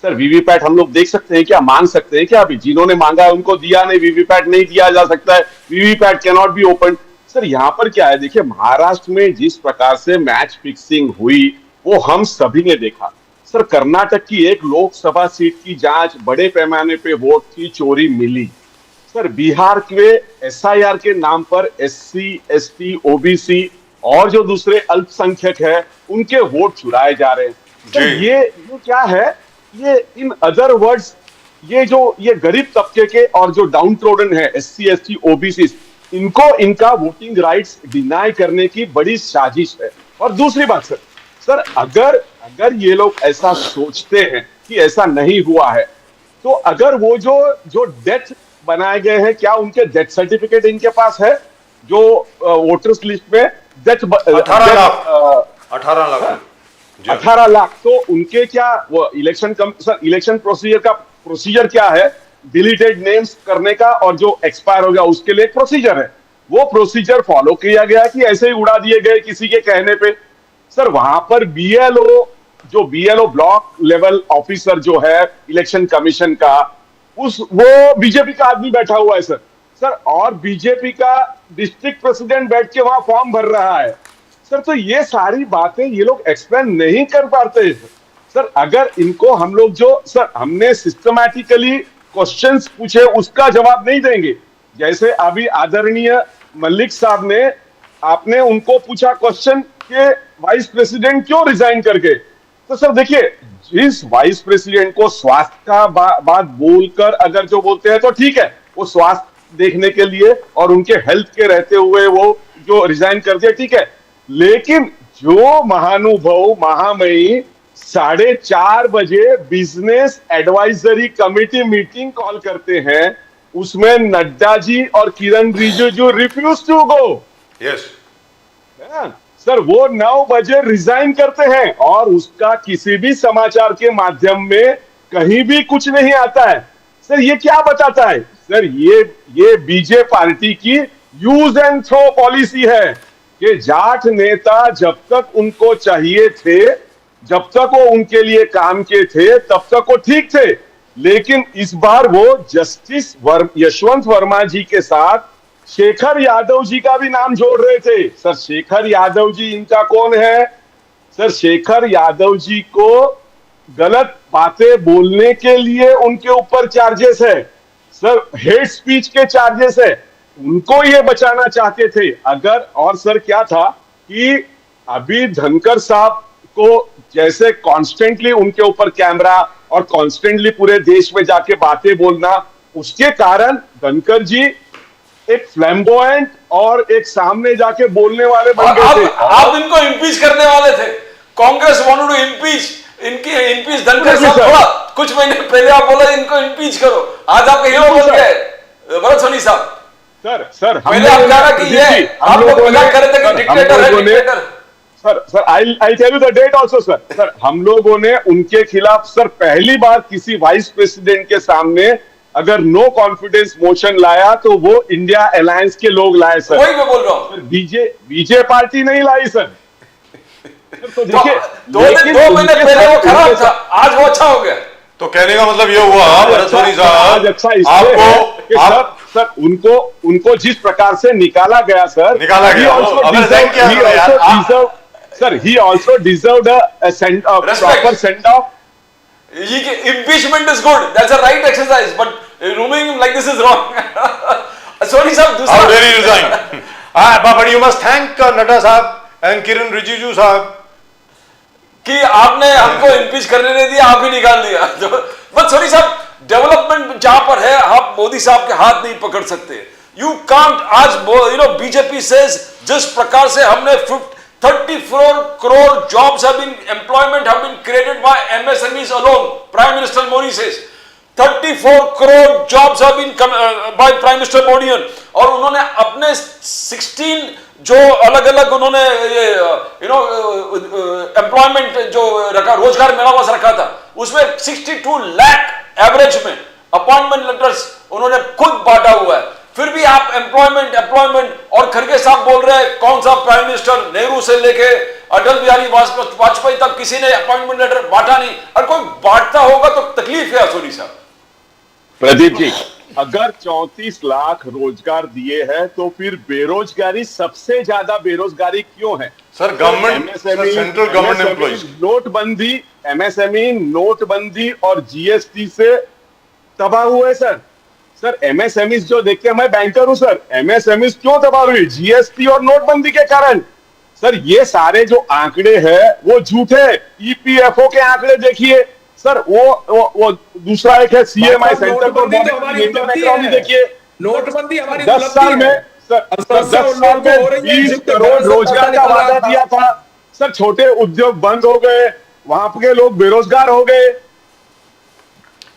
सर वीवीपैट हम लोग देख सकते हैं क्या, मान सकते हैं क्या? अभी जिन्होंने मांगा है उनको दिया नहीं, वीवीपैट नहीं दिया जा सकता है, VVPAT can not be open. Sir यहाँ पर क्या है, देखिए महाराष्ट्र में जिस प्रकार से मैच फिक्सिंग हुई वो हम सभी ने देखा। सर कर्नाटक की एक लोकसभा सीट की जांच, बड़े पैमाने पे वोट की चोरी मिली। सर बिहार के एसआईआर के नाम पर एससी, एसटी, ओबीसी और जो दूसरे अल्पसंख्यक है उनके वोट चुराए जा रहे हैं। सर ये क्या है, ये इन अदर वर्ड्स ये गरीब तबके के और जो डाउन ट्रोडन है एससी, एसटी, ओबीसी, इनको इनका वोटिंग राइट्स डिनाई करने की बड़ी साजिश है। और दूसरी बात सर अगर ये लोग ऐसा सोचते हैं कि ऐसा नहीं हुआ है, तो अगर वो जो डेथ बनाए गए हैं, क्या उनके डेथ सर्टिफिकेट इनके पास है? जो वोटर्स लिस्ट में डेथ 18 लाख, तो उनके क्या वो इलेक्शन प्रोसीजर क्या है? डिलीटेड नेम्स करने का और जो एक्सपायर हो गया उसके लिए एक प्रोसीजर है, वो प्रोसीजर फॉलो किया गया कि ऐसे ही उड़ा दिए गए किसी के कहने पे? सर वहां पर बीएलओ ब्लॉक लेवल ऑफिसर जो है इलेक्शन कमीशन का, वो बीजेपी का आदमी बैठा हुआ है सर, और बीजेपी का डिस्ट्रिक्ट प्रेसिडेंट बैठ के वहां फॉर्म भर रहा है। सर तो ये सारी बातें ये लोग एक्सप्लेन नहीं कर पाते सर। अगर इनको हम लोग सर हमने सिस्टमैटिकली क्वेश्चंस पूछे उसका जवाब नहीं देंगे, जैसे अभी आदरणीय मलिक साहब ने, आपने उनको पूछा क्वेश्चन कि वाइस प्रेसिडेंट क्यों रिजाइन करके, तो सर देखिए, जिस वाइस प्रेसिडेंट को स्वास्थ्य का बात बोलकर अगर जो बोलते हैं तो ठीक है, वो स्वास्थ्य देखने के लिए और उनके हेल्थ के रहते हुए वो जो रिजाइन कर दिया, ठीक है। लेकिन जो महानुभव महामयी 4:30 बजे business advisory committee meeting call करते हैं, उसमें नड्डा जी और Kiran Rijiju refuse to go. Yes, sir वो 9 बजे रिजाइन करते हैं और उसका किसी भी समाचार के माध्यम में कहीं भी कुछ नहीं आता है। सर ये क्या बताता है? सर ये बीजेपी पार्टी की यूज एंड थ्रो पॉलिसी है कि जाट नेता जब तक उनको चाहिए थे, जब तक वो उनके लिए काम के थे, तब तक वो ठीक थे। लेकिन इस बार वो जस्टिस यशवंत वर्मा जी के साथ शेखर यादव जी का भी नाम जोड़ रहे थे। सर शेखर यादव जी इनका कौन है? सर शेखर यादव जी को गलत बातें बोलने के लिए उनके ऊपर चार्जेस है सर, हेट स्पीच के चार्जेस है, उनको ये बचाना चाहते थे अगर। और सर क्या था कि अभी धनखड़ साहब को जैसे कॉन्स्टेंटली उनके ऊपर कैमरा और कॉन्स्टेंटली पूरे देश में जाके बातें बोलना, उसके कारण धनखड़ जी एक फ्लैम्बोयंट और एक सामने जाके बोलने वाले बन गए थे। आप इनको इम्पीच करने वाले थे, Congress wanted to impeach impeach Dhankhar साहब। थोड़ा कुछ महीने पहले आप बोला इनको इम्पीच करो, आज आपके हीरो बन गए भरत सोनी साहब। सर पहले आप कह रहा कि ये आप लोग मजाक कर रहे थे कि डिक्टेटर है, dictator. Sir I tell you the date also sir. Sir हम लोगों ने उनके खिलाफ सर पहली बार किसी वाइस प्रेसिडेंट के सामने अगर नो कॉन्फिडेंस मोशन लाया तो वो इंडिया अलायंस के लोग लाए सर। वही मैं बोल रहा हूँ, बीजेपी पार्टी नहीं लाई सर। तो देखिए, दो महीने पहले वो खराब था, आज वो अच्छा हो गया। तो कहने का मतलब ये हुआ भरत सोनी साहब, अच्छा आपको सर उनको जिस प्रकार से निकाला गया सर, निकाला गया, sir he also deserved a proper send off. Impeachment is good, that's a right exercise, but removing him like this is wrong. Sorry साहब, दूसरा How dare he resign? But you must thank Nadda साहब and Kiran Rijiju साहब कि आपने हमको इम्पीच करने नहीं दिया, आप ही निकाल दिया। बट सॉरी साहब, डेवलपमेंट जहां पर है आप मोदी साहब के हाथ नहीं पकड़ सकते। यू कांट आज बीजेपी से जिस प्रकार से हमने 34 crore jobs have been employment have been created by MSMEs alone. Prime Minister Modi says 34 crore jobs have been by Prime Minister Modi, और उन्होंने अपने 16 जो अलग अलग उन्होंने एम्प्लॉयमेंट जो रखा, रोजगार मेलावास रखा था, उसमें 62 लाख एवरेज में अपॉइंटमेंट लेटर्स उन्होंने खुद बांटा हुआ है। फिर भी आप एम्प्लॉयमेंट और खड़गे साहब बोल रहे हैं, कौन सा प्राइम मिनिस्टर नेहरू से लेके अटल बिहारी वाजपेयी तक किसी ने अपॉइंटमेंट लेटर बांटा नहीं, और कोई बांटता होगा तो तकलीफ है। सोनी साहब, प्रदीप जी, अगर 34 लाख रोजगार दिए हैं तो फिर बेरोजगारी, सबसे ज्यादा बेरोजगारी क्यों है? Sir government, central government employees, नोटबंदी, एमएसएमई नोटबंदी और जीएसटी से तबाह हुए सर। सर एमएसएमई जो देखते हैं, मैं बैंकर हूं सर, एमएसएमई क्यों तबाह हुई? जीएसटी और नोटबंदी के कारण। सर ये सारे जो आंकड़े हैं वो झूठे। ईपीएफओ के आंकड़े देखिए सर, वो दूसरा एक है सीएमआई सेंटर पर देखिए, नोटबंदी हमारी 10 साल में सर 10 साल में 20 करोड़ रोजगार का वादा दिया था सर। छोटे उद्योग बंद हो गए, वहां के लोग बेरोजगार हो गए,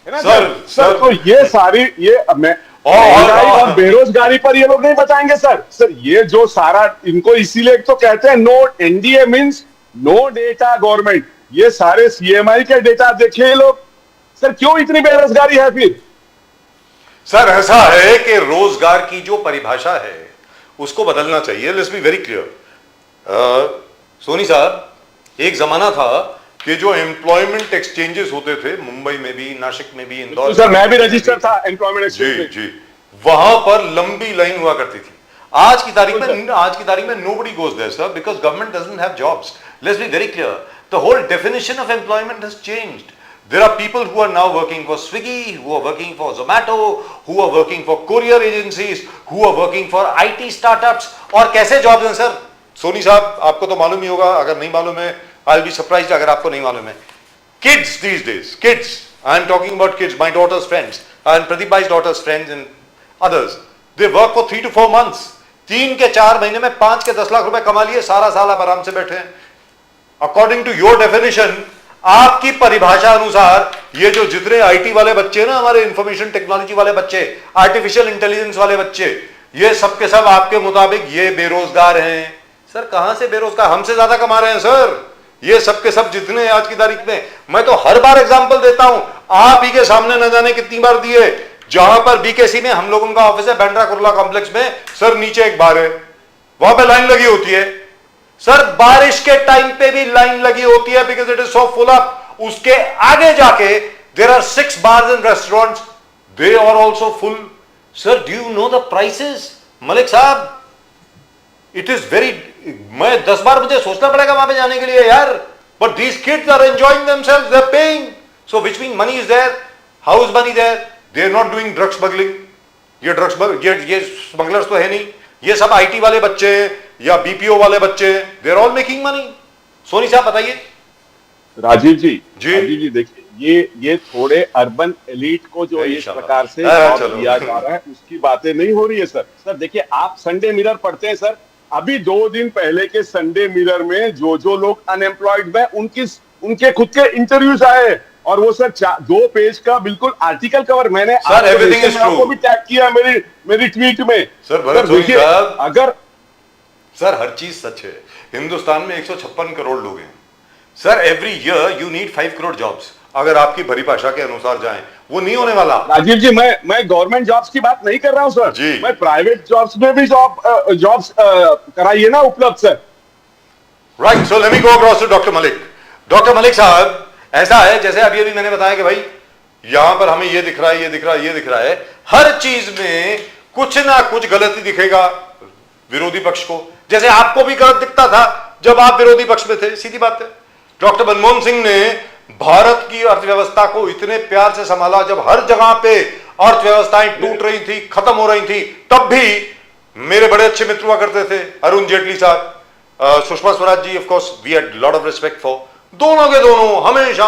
है ना सर। तो ये सारी और बेरोजगारी पर ये लोग नहीं बताएंगे सर। सर ये जो सारा इनको इसीलिए तो कहते हैं no NDA means no data government. ये सारे सीएमआई के डेटा देखिए लोग सर, क्यों इतनी बेरोजगारी है फिर? सर ऐसा है कि रोजगार की जो परिभाषा है उसको बदलना चाहिए। Let's be very clear. Soni साहब, एक जमाना था कि जो एम्प्लॉयमेंट एक्सचेंजेस होते थे मुंबई में भी, नासिक में भी, इंदौर, सर मैं भी रजिस्टर था एम्प्लॉयमेंट एक्सचेंज जी, वहां पर लंबी लाइन हुआ करती थी। आज की तारीख में nobody goes there sir because government doesn't have jobs. Let's be very clear, the whole definition of employment has changed. There are people who are now working for Swiggy, who are working for Zomato, who are working for courier agencies, who are working for IT startups. और कैसे जॉब्स हैं सर? सोनी साहब आपको तो मालूम ही होगा, अगर नहीं मालूम है आई विल बी सरप्राइज्ड अगर आपको नहीं मालूम है. Kids these days, kids, I am talking about kids, my daughter's friends, and Pradeep bhai's daughter's friends and others, they work for 3 to 4 months. 3 के 4 महीने में 5 के 10 लाख रुपए कमा लिए, सारा साल आप आराम से बैठे हैं. According to your definition, आपकी परिभाषा अनुसार ये जो जितने आईटी वाले बच्चे ना, हमारे इंफॉर्मेशन टेक्नोलॉजी वाले बच्चे, आर्टिफिशियल इंटेलिजेंस वाले बच्चे, ये सब के सब आपके मुताबिक ये बेरोजगार हैं. सर कहां से बेरोजगार? हमसे ज्यादा कमा रहे हैं सर. ये सब के सब जितने आज की तारीख में, मैं तो हर बार एग्जांपल देता हूं, आप ही के सामने न जाने कितनी बार दिए. जहां पर बीकेसी में हम लोगों का ऑफिस है, बैंड्रा कुर्ला कॉम्प्लेक्स में, सर नीचे एक बार है, वहां पे लाइन लगी होती है. सर बारिश के टाइम पे भी लाइन लगी होती है, because it is so full up. उसके आगे जाके there are 6 bars and restaurants, they are also full. Sir do you know the prices? Malik साहब, इट इज वेरी, मैं 10 बार मुझे सोचना पड़ेगा वहां पे जाने के लिए यार. But these kids are enjoying themselves, they are paying. So which mean money is there. How is money there? They are not doing drug smuggling. ये स्मगलर्स तो है नहीं, ये सब आईटी वाले बच्चे या बीपीओ वाले बच्चे, they are all making money. Soni साहब बताइए. राजीव जी देखिए, ये थोड़े अर्बन एलिट को जो इस प्रकार से जॉब दिया जा रहा है उसकी बातें नहीं हो रही है सर. सर देखिए, आप संडे मिरर पढ़ते हैं सर. अभी 2 दिन पहले के संडे मिरर में जो लोग अनएम्प्लॉयड में उनके खुद के इंटरव्यूज आए, और वो सर 2 पेज का बिल्कुल आर्टिकल कवर. मैंने आपको भी टैग किया मेरी ट्वीट में. सर देखिए, अगर सर हर चीज सच है. हिंदुस्तान में 156 करोड़ लोग हैं sir. Every year you need 5 crore jobs. अगर आपकी परिभाषा के अनुसार जाएं, वो नहीं होने वाला. राजीव जी, मैं गवर्नमेंट जॉब्स की बात नहीं कर रहा हूं सर जी. मैं प्राइवेट जॉब्स में भी जॉब्स कराइए ना उपलब्ध sir. Right. So let me go across to doctor Malik. Doctor Malik साहब, ऐसा है जैसे अभी मैंने बताया कि भाई यहां पर हमें ये दिख रहा है, ये दिख रहा है, ये दिख रहा है. हर चीज में कुछ ना कुछ गलती दिखेगा विरोधी पक्ष को. जैसे आपको भी गलत दिखता था जब आप विरोधी पक्ष में थे. सीधी बात है. डॉक्टर मनमोहन सिंह ने भारत की अर्थव्यवस्था को इतने प्यार से संभाला. जब हर जगह पे अर्थव्यवस्थाएं टूट रही थी, खत्म हो रही थी, तब भी मेरे बड़े अच्छे मित्र हुआ करते थे, अरुण जेटली साहब, Sushma Swaraj ji. Of course we had lot of respect for. दोनों के दोनों हमेशा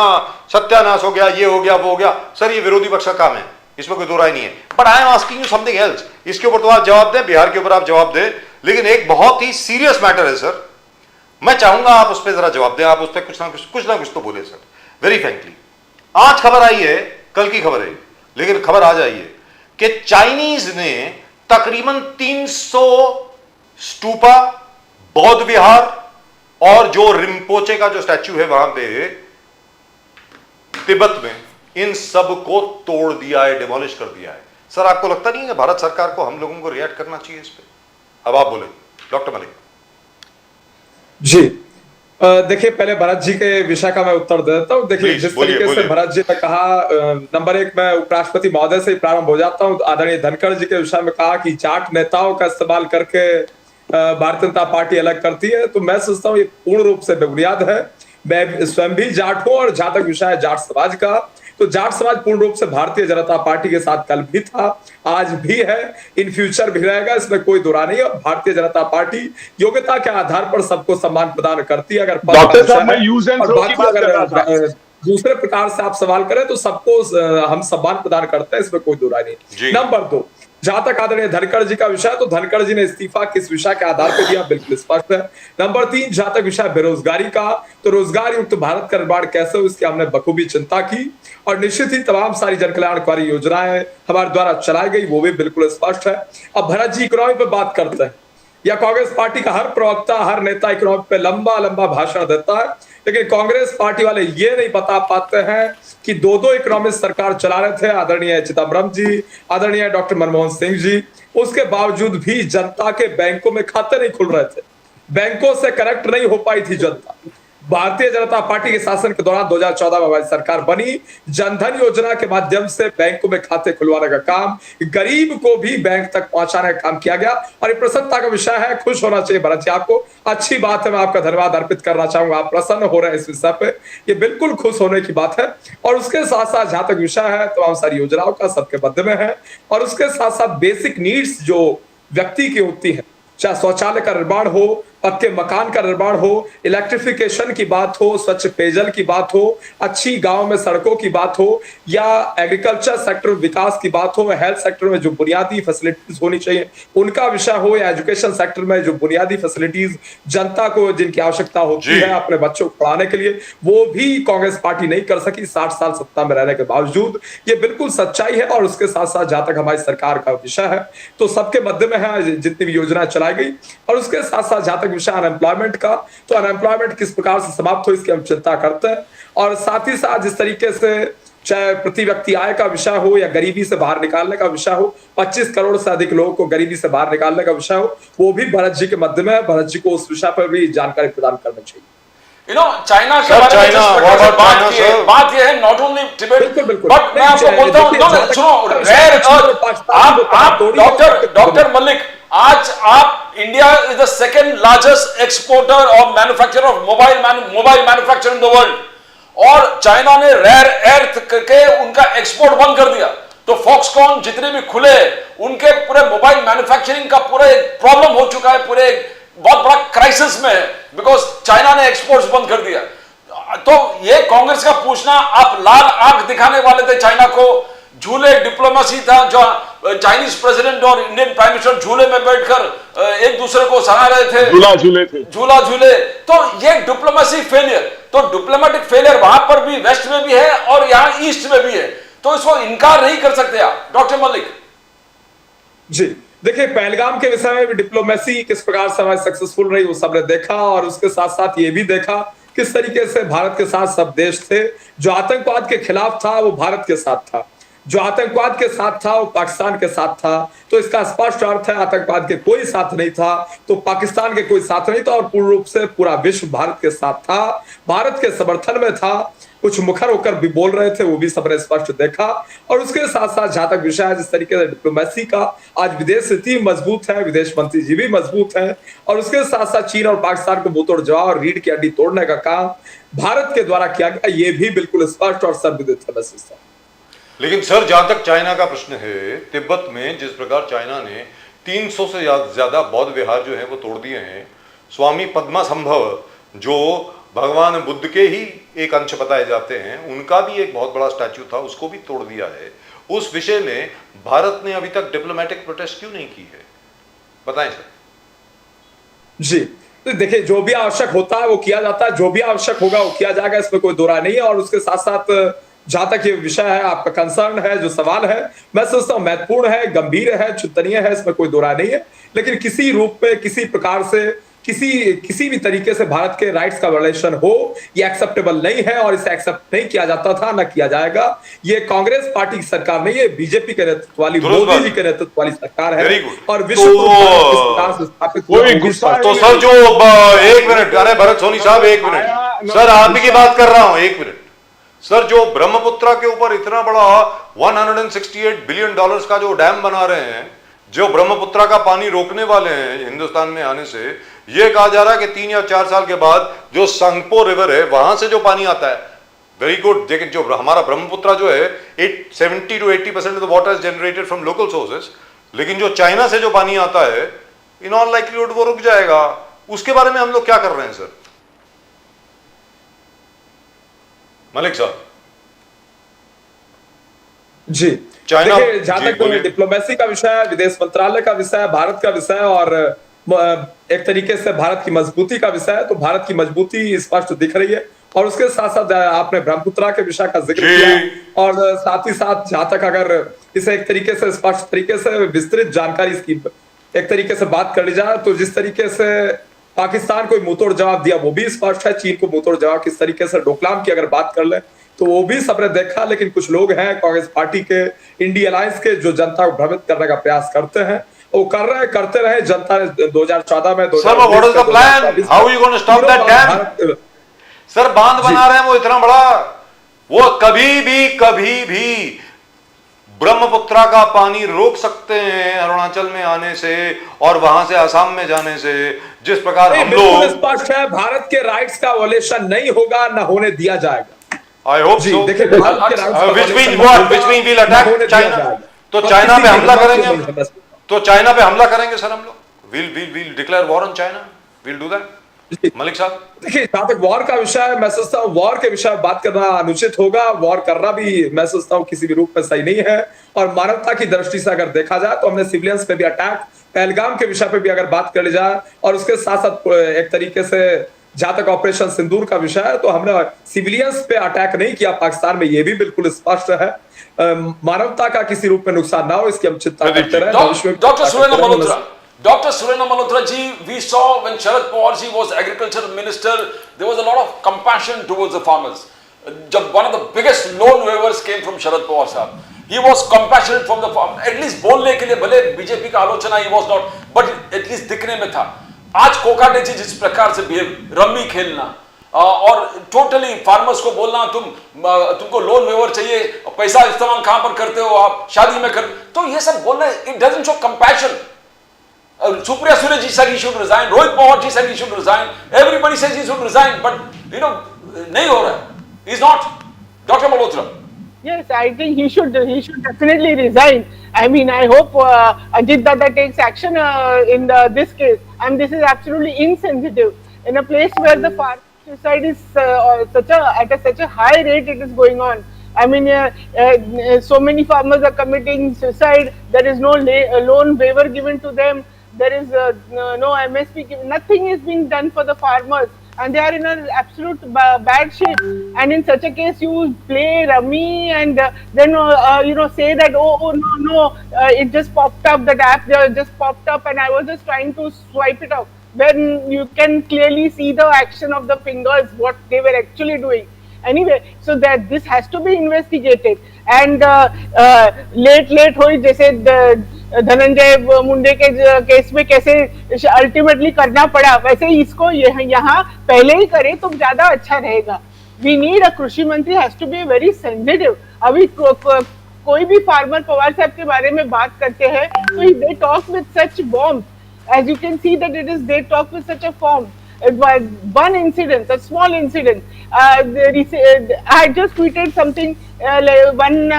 सत्यानाश हो गया, ये हो गया, वो हो गया. सर ये विरोधी पक्ष का काम है, इसमें कोई दो राय नहीं है. But I am asking you something else. इसके ऊपर तो आप जवाब दें, बिहार के ऊपर आप जवाब दें, लेकिन एक बहुत ही सीरियस मैटर है सर. मैं चाहूंगा आप उस पर जरा जवाब दें. आप उस पर कुछ ना कुछ तो बोले सर, वेरी फ्रेंकली. आज खबर आई है, कल की खबर है, लेकिन खबर आज आई है कि चाइनीज ने तकरीबन 300 स्टूपा, बौद्ध विहार और जो रिम्पोचे का जो स्टैच्यू है वहां पे तिब्बत में, इन सब को तोड़ दिया है, डिमोलिश कर दिया है. सर आपको लगता नहीं है कि भारत सरकार को, हम लोगों को रिएक्ट करना चाहिए इस पे? अब आप बोले डॉक्टर मलिक जी. देखिए, पहले भरत जी के विषय का मैं उत्तर दे देता हूं. देखिए, जिस तरीके से भरत जी ने कहा, नंबर 1 मैं उपराष्ट्रपति महोदय से प्रारंभ हो जाता हूं. आदरणीय धनखड़ जी के विषय में कहा कि जाट नेताओं का इस्तेमाल करके भारतीय जनता पार्टी अलग करती है, तो मैं सोचता हूं ये पूर्ण रूप से बेबुनियाद है. मैं स्वयं भी जाट हूं, और जहां तक विषय है जाट समाज का, तो जाट समाज पूर्ण रूप से भारतीय जनता पार्टी के साथ कल भी था, आज भी है, इन फ्यूचर भी रहेगा, इसमें कोई दुरा नहीं है. भारतीय जनता पार्टी योग्यता के आधार पर सबको सम्मान प्रदान करती है. अगर डॉक्टर साहब, मैं यूज एंड थ्रो की बात कर रहा था. दूसरे प्रकार से आप सवाल करें तो सबको हम सम्मान प्रदान करते हैं, इसमें कोई दुरा नहीं. नंबर 2, जहां तक आदरणीय धनखड़ जी का विषय, तो धनखड़ जी ने इस्तीफा किस विषय के आधार पर दिया, बिल्कुल स्पष्ट है. नंबर 3, जहां तक विषय बेरोजगारी का, तो रोजगार युक्त भारत का निर्माण कैसे हो, इसकी हमने बखूबी चिंता की, और निश्चित ही तमाम सारी जन कल्याणकारी योजनाएं हमारे द्वारा चलाई गई, वो भी बिल्कुल स्पष्ट है. अब भरत जी इकोनॉमी पे बात करते हैं, या कांग्रेस पार्टी का हर प्रवक्ता, हर नेता इकोनॉमी पे लंबा लंबा भाषण देता है, लेकिन कांग्रेस पार्टी वाले ये नहीं बता पाते हैं कि 2 इकोनॉमिस्ट सरकार चला रहे थे, आदरणीय चिदम्बरम जी, आदरणीय डॉक्टर मनमोहन सिंह जी. उसके बावजूद भी जनता के बैंकों में खाते नहीं खुल रहे थे, बैंकों से कनेक्ट नहीं हो पाई थी जनता. भारतीय जनता पार्टी के शासन के दौरान 2014 में हमारी सरकार बनी, जनधन योजना के माध्यम से बैंकों में खाते खुलवाने का काम, गरीब को भी बैंक तक पहुंचाने का काम किया गया. और ये प्रसन्नता का विषय है, खुश होना चाहिए भरत जी, आपको अच्छी बात है, मैं आपका धन्यवाद अर्पित करना चाहूंगा. आप प्रसन्न हो रहे हैं इस विषय पे, ये बिल्कुल खुश होने की बात है. और उसके साथ साथ जहां तक विषय है तमाम सारी योजनाओं का सबके मध्य में है, और उसके साथ साथ बेसिक नीड्स जो व्यक्ति की होती है, चाहे शौचालय का निर्माण हो, पक्के मकान का निर्माण हो, इलेक्ट्रिफिकेशन की बात हो, स्वच्छ पेयजल की बात हो, अच्छी गांव में सड़कों की बात हो, या एग्रीकल्चर सेक्टर विकास की बात हो, हेल्थ सेक्टर में जो बुनियादी फैसिलिटीज होनी चाहिए उनका विषय हो, या एजुकेशन सेक्टर में जो बुनियादी फैसिलिटीज जनता को जिनकी आवश्यकता होती है अपने बच्चों को पढ़ाने के लिए, वो भी कांग्रेस पार्टी नहीं कर सकी 60 साल सत्ता में रहने के बावजूद। ये बिल्कुल सच्चाई है। और उसके साथ साथ जहां तक हमारी सरकार का विषय है तो सबके मध्य में है जितनी भी योजनाएं चलाई गई, और उसके साथ साथ जहां तक विषय अनएम्प्लॉयमेंट का, तो अनएम्प्लॉयमेंट किस प्रकार से समाप्त हो इसकी हम चिंता करते हैं। और साथ ही साथ जिस तरीके से चाहे प्रति व्यक्ति आय का विषय हो या गरीबी से बाहर निकालने का विषय हो, 25 करोड़ से अधिक लोगों को गरीबी से बाहर निकालने का विषय हो, वो भी भरत जी के मध्य में है। भरत जी को उस विषय पर भी जानकारी प्रदान करनी चाहिए। चाइना के बारे में जिस प्रकार से बात ये है, नॉट ओनली टिबेट, बट मैं आपको बोलता हूं, सुनो, रेयर अर्थ, आप डॉक्टर मलिक, आज आप India is the second largest exporter और manufacturer of mobile manufacture in the world, और चाइना ने रेयर अर्थ करके उनका एक्सपोर्ट बंद कर दिया। तो फॉक्सकॉन जितने भी खुले उनके पूरे मोबाइल मैन्युफैक्चरिंग का पूरा एक प्रॉब्लम हो चुका है, पूरे बहुत बड़ा क्राइसिस में है, बिकॉज चाइना ने एक्सपोर्ट्स बंद कर दिया। तो ये कांग्रेस का पूछना, आप लाल आंख दिखाने वाले थे चाइना को, झूले डिप्लोमेसी था, जो चाइनीज प्रेसिडेंट और इंडियन प्राइम मिनिस्टर झूले में बैठकर एक दूसरे को सहा रहे थे, झूला झूले। तो ये डिप्लोमेसी फेलियर, तो डिप्लोमेटिक फेलियर वहां पर भी वेस्ट में भी है और यहां ईस्ट में भी है, तो इसको इनकार नहीं कर सकते आप डॉक्टर मलिक जी। देखिए, पहलगाम के विषय में भी डिप्लोमेसी किस प्रकार से हमारी सक्सेसफुल रही वो सबने देखा, और उसके साथ साथ ये भी देखा किस तरीके से भारत के साथ सब देश थे। जो आतंकवाद के खिलाफ था वो भारत के साथ था, जो आतंकवाद के साथ था वो पाकिस्तान के साथ था। तो इसका स्पष्ट अर्थ है आतंकवाद के कोई साथ नहीं था तो पाकिस्तान के कोई साथ नहीं था, और पूर्ण रूप से पूरा विश्व भारत के साथ था, भारत के समर्थन में था। कुछ मुखर होकर भी बोल रहे थे, वो भी सबने स्पष्ट देखा। और उसके साथ साथ जहां तक विषय है जिस तरीके से डिप्लोमेसी का, आज विदेश नीति मजबूत है, विदेश मंत्री जी भी मजबूत है, और उसके साथ साथ चीन और पाकिस्तान को मुंहतोड़ जवाब और रीढ़ की हड्डी तोड़ने का काम भारत के द्वारा किया गया, ये भी बिल्कुल स्पष्ट और सर्वविदित है। लेकिन सर, जहां तक चाइना का प्रश्न है, तिब्बत में जिस प्रकार चाइना ने 300 से ज्यादा बौद्ध विहार जो है वो तोड़ दिए हैं, स्वामी पद्मासंभव जो भगवान बुद्ध के ही एक अंश बताए जाते हैं, उनका भी एक बहुत बड़ा स्टैच्यू था, उसको भी तोड़ दिया है। उस विषय में भारत ने अभी तक डिप्लोमेटिक प्रोटेस्ट क्यों नहीं की है, बताएं सर। जी, तो देखिए, जो भी आवश्यक होता है वो किया जाता है, जो भी आवश्यक होगा वो किया जाएगा, इसमें कोई दो राय नहीं है। और उसके साथ साथ जहां तक ये विषय है, आपका कंसर्न है, जो सवाल है, मैं सोचता हूं महत्वपूर्ण है, गंभीर है, चिंतनीय है, इसमें कोई दो राय नहीं है। लेकिन किसी रूप में, किसी प्रकार से, किसी भी तरीके से भारत के राइट्स का वायलेशन हो, ये एक्सेप्टेबल नहीं है, और इसे एक्सेप्ट नहीं किया जाता था, न किया जाएगा। ये कांग्रेस पार्टी की सरकार नहीं है, बीजेपी के नेतृत्व वाली, मोदी जी के नेतृत्व वाली सरकार है, और विश्व को स्थापित। तो सर, जो एक मिनट, अरे भरत सोनी साहब एक मिनट, सर आप ही की बात कर रहा हूं, एक मिनट। सर, जो ब्रह्मपुत्रा के ऊपर इतना बड़ा $168 बिलियन का जो डैम बना रहे हैं, जो ब्रह्मपुत्रा का पानी रोकने वाले हैं हिंदुस्तान में आने से, यह कहा जा रहा है कि 3 या 4 साल के बाद जो संगपो रिवर है वहां से जो पानी आता है, वेरी गुड, लेकिन जो हमारा ब्रह्मपुत्रा जो है 70 to 80% of the water is generated from local sources, लेकिन जो चाइना से जो पानी आता है इन ऑल लाइक्लीहुड वो रुक जाएगा। उसके बारे में हम लोग क्या कर रहे हैं सर? मलिक साहब जी, चाइना, जहां तक डिप्लोमेसी का विषय है, विदेश मंत्रालय का विषय है, भारत का विषय है, और एक तरीके से भारत की मजबूती का विषय है, तो भारत की मजबूती स्पष्ट दिख रही है। और उसके साथ साथ आपने ब्रह्मपुत्रा के विषय का जिक्र किया, और साथ ही साथ जहां तक अगर इसे एक तरीके से स्पष्ट तरीके से विस्तृत जानकारी इसकी एक तरीके से बात कर ली जाए, तो जिस तरीके से पाकिस्तान को मुंहतोड़ जवाब दिया वो भी स्पष्ट है, चीन को मुंहतोड़ जवाब किस तरीके से डोकलाम की अगर बात कर ले तो वो भी सबने देखा। लेकिन कुछ लोग हैं कांग्रेस पार्टी के, इंडिया अलायंस के, जो जनता को भ्रमित करने का प्रयास करते हैं, वो करते रहे। जनता ने 2014 में सर बांध बना रहे हैं वो इतना बड़ा, वो कभी भी ब्रह्मपुत्रा का पानी रोक सकते हैं अरुणाचल में आने से और वहां से असम में जाने से, जिस प्रकार हम लोग। स्पष्ट है, भारत के राइट्स का वायलेशन नहीं होगा, न होने दिया जाएगा। I hope so. देखिए, which means we'll attack China. तो चाइना पे हमला करेंगे, तो चाइना पे हमला करेंगे सर हम लोग, we'll declare war on China. We'll do that. Malik साहब, देखिए, जहां तक वॉर का विषय है, मैं सोचता हूँ वॉर के विषय में बात करना अनुचित होगा। वॉर करना भी मैं सोचता हूँ किसी भी रूप में सही नहीं है। और मानवता की दृष्टि से अगर देखा जाए तो हमने सिविलियंस पे भी अटैक, पहलगाम के विषय पे भी अगर बात कर ली जाए, और उसके साथ साथ एक तरीके से जहां तक ऑपरेशन सिंदूर का विषय है, तो हमने सिविलियंस पे अटैक नहीं किया पाकिस्तान में, ये भी बिल्कुल स्पष्ट है। मानवता का किसी रूप में नुकसान ना हो, इसकी हम चिंता करते रहे। Dr. Surendra Malhotra ji, we saw when Sharad Pawar ji was agriculture minister, there was a lot of compassion towards the farmers. One of the biggest loan waivers came from Sharad Pawar sahab. He was compassionate from the farm. At least बोलने के लिए भले बीजेपी का आलोचना he was not, but at least दिखने में था. आज कोकाटे जी जिस प्रकार से बिहेव, रम्मी खेलना और टोटली फार्मर्स को बोलना तुमको लोन वेवर चाहिए, पैसा इस्तेमाल कहां पर करते हो आप, शादी में कर, तो ये सब बोलना, it doesn't show compassion. Supriya Sule ji said he should resign. Rohit Pawar ji said he should resign. Everybody says he should resign, but नहीं हो रहा है. He's not. Dr. Malhotra. Yes, I think he should definitely resign. I mean, I hope Ajit Dada takes action in this case. And this is absolutely insensitive. In a place where the farm suicide is at such a high rate, it is going on. I mean, so many farmers are committing suicide. There is no loan waiver given to them. There is no MSP given. Nothing is being done for the farmers, and they are in an absolute bad shape. And in such a case, you play rummy and then say that no, it just popped up. That app just popped up, and I was just trying to swipe it off. When you can clearly see the action of the fingers, what they were actually doing. Anyway, so that this has to be investigated. And late हुई, जैसे धनंजय मुंडे के केस में कैसे अल्टीमेटली करना पड़ा, वैसे इसको यहाँ पहले ही करे तो ज्यादा अच्छा रहेगा. We need a कृषि मंत्री has to be very sensitive. अभी कोई भी फार्मर पवार साहब के बारे में बात करते हैं तो they talk with such warmth. As you can see that they talk with such a form. One incident, a small incident. I just tweeted something. One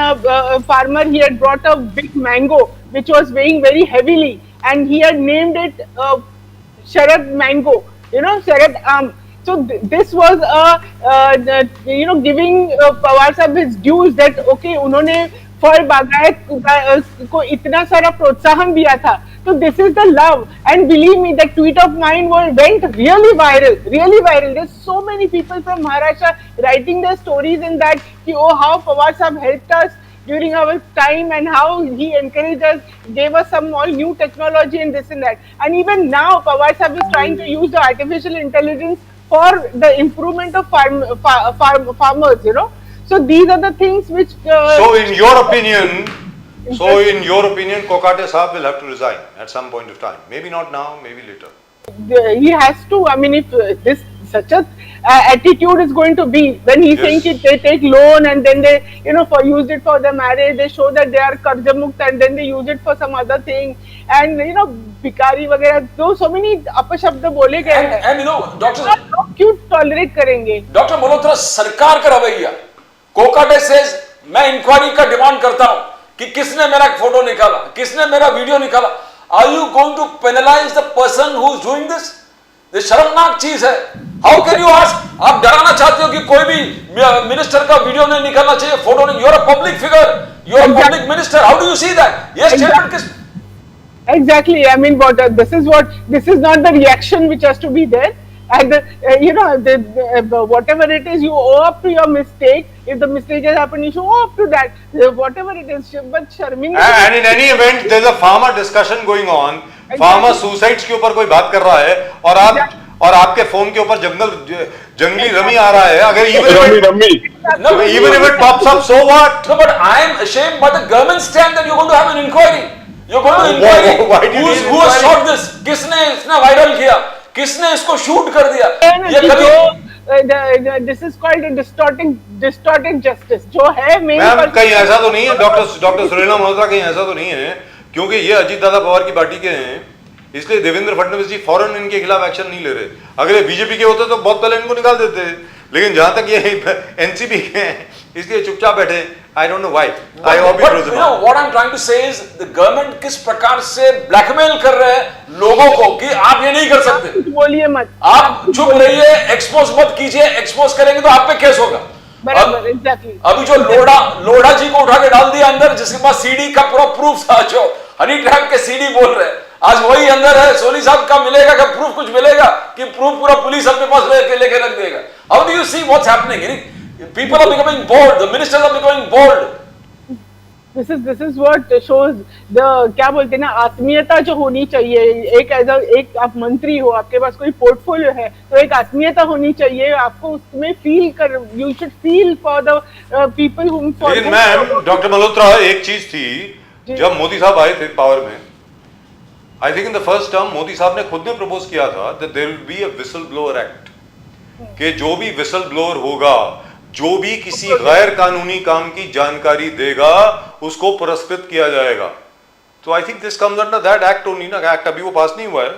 farmer, he had brought a big mango which was weighing very heavily, and he had named it Sharad Mango. Sharad. So this was giving Pawar Sahab his dues that okay, उन्होंने फल बागायत को इतना सारा प्रोत्साहन दिया था. So this is the love, and believe me, that tweet of mine went really viral. There's so many people from Maharashtra writing their stories in that, how Pawar Sahab helped us during our time and how he encouraged us, gave us some all new technology and this and that. And even now, Pawar Sahab is trying to use the artificial intelligence for the improvement of farmers. So these are the things which. So in your opinion, Kokate Sahab will have to resign at some point of time. Maybe not now, maybe later. He has to. I mean, if this such a attitude is going to be, when he's saying they take loan and then they, used it for their marriage, they show that they are karja mukt and then they use it for some other thing, and bikari वगैरह, so many अपशब्द बोले गए. And Dr. क्यों tolerate करेंगे? Dr. Malhotra, सरकार का रवैया. कोकाटे says मैं इंक्वायरी का डिमांड करता हूं कि किसने मेरा फोटो निकाला, किसने मेरा वीडियो निकाला. Are you going to penalize the person who is doing this? ये शर्मनाक चीज है. How can you ask? आप डराना चाहते हो कि कोई भी मिनिस्टर का वीडियो नहीं निकालना चाहिए, फोटो नहीं. You're a public figure, you're a public minister. How do you see that? Yes, statement. Exactly. I mean, this is not the reaction which has to be there. And whatever it is, you owe up to your mistake. If the mistake has happened, you should owe up to that. Whatever it is, but Sharming. And in any event, there's a farmer discussion going on. Farmer suicides के ऊपर कोई बात कर रहा है और आपके फोन के ऊपर जंगली रमी आ रहा है. अगर even if it pops up, so what? No, but I am ashamed by the government stand that you're going to have an inquiry. You're going to inquiry. Who has shot this? किसने इसने वायरल किया? किसने इसको शूट कर दिया? ये कभी this is called a distorted justice. जो है मैम कहीं ऐसा तो नहीं है, डॉक्टर सुरेंद्र मल्होत्रा कहीं ऐसा तो नहीं है, क्योंकि ये अजीत दादा पवार की पार्टी के हैं, इसलिए देवेंद्र फडणवीस जी फौरन इनके खिलाफ एक्शन नहीं ले रहे. अगर ये बीजेपी के होते तो बहुत पहले इनको निकाल देते, लेकिन जहां तक ये एनसीपी के हैं इसलिए चुपचाप बैठे. I don't know why. I hope he But throws you him know out. what I'm trying to say is the government किस प्रकार से ब्लैकमेल कर रहे हैं लोगों को कि आप ये नहीं कर सकते, कुछ बोलिए मत, आप चुप रहिए, एक्सपोज मत कीजिए, एक्सपोज करेंगे तो आप पे केस होगा। बराबर, एग्जैक्टली। अभी जो लोढ़ा जी को उठा के डाल दिया अंदर, जिसके पास सीडी का पूरा प्रूफ था, जो हनी ट्रैप के सीडी बोल रहे हैं, आज वही अंदर है। सोनी साहब का मिलेगा क्या प्रूफ? कुछ मिलेगा कि प्रूफ पूरा पुलिस अपने पास लेके रख देगा? How do you see what's happening? People are becoming bored. The ministers are becoming bored. This is what shows the, क्या बोलते हैं ना, आत्मीयता जो होनी चाहिए। एक आप मंत्री हो, आपके पास कोई पोर्टफोलियो है, तो एक आत्मीयता होनी चाहिए आपको, उसमें फील कर, you should feel for the people whom for. लेकिन मैम, डॉक्टर मल्होत्रा, एक चीज थी, जब मोदी साहब आए थे पावर में, I think in the first term Modi साहब ने खुद ने प्रपोज किया था that there will be a whistle blower act, कि जो भी विसल ब्लोअर होगा, जो भी किसी गैर कानूनी काम की जानकारी देगा, उसको पुरस्कृत किया जाएगा। तो I think this comes under that act only ना। एक्ट अभी वो पास नहीं हुआ है,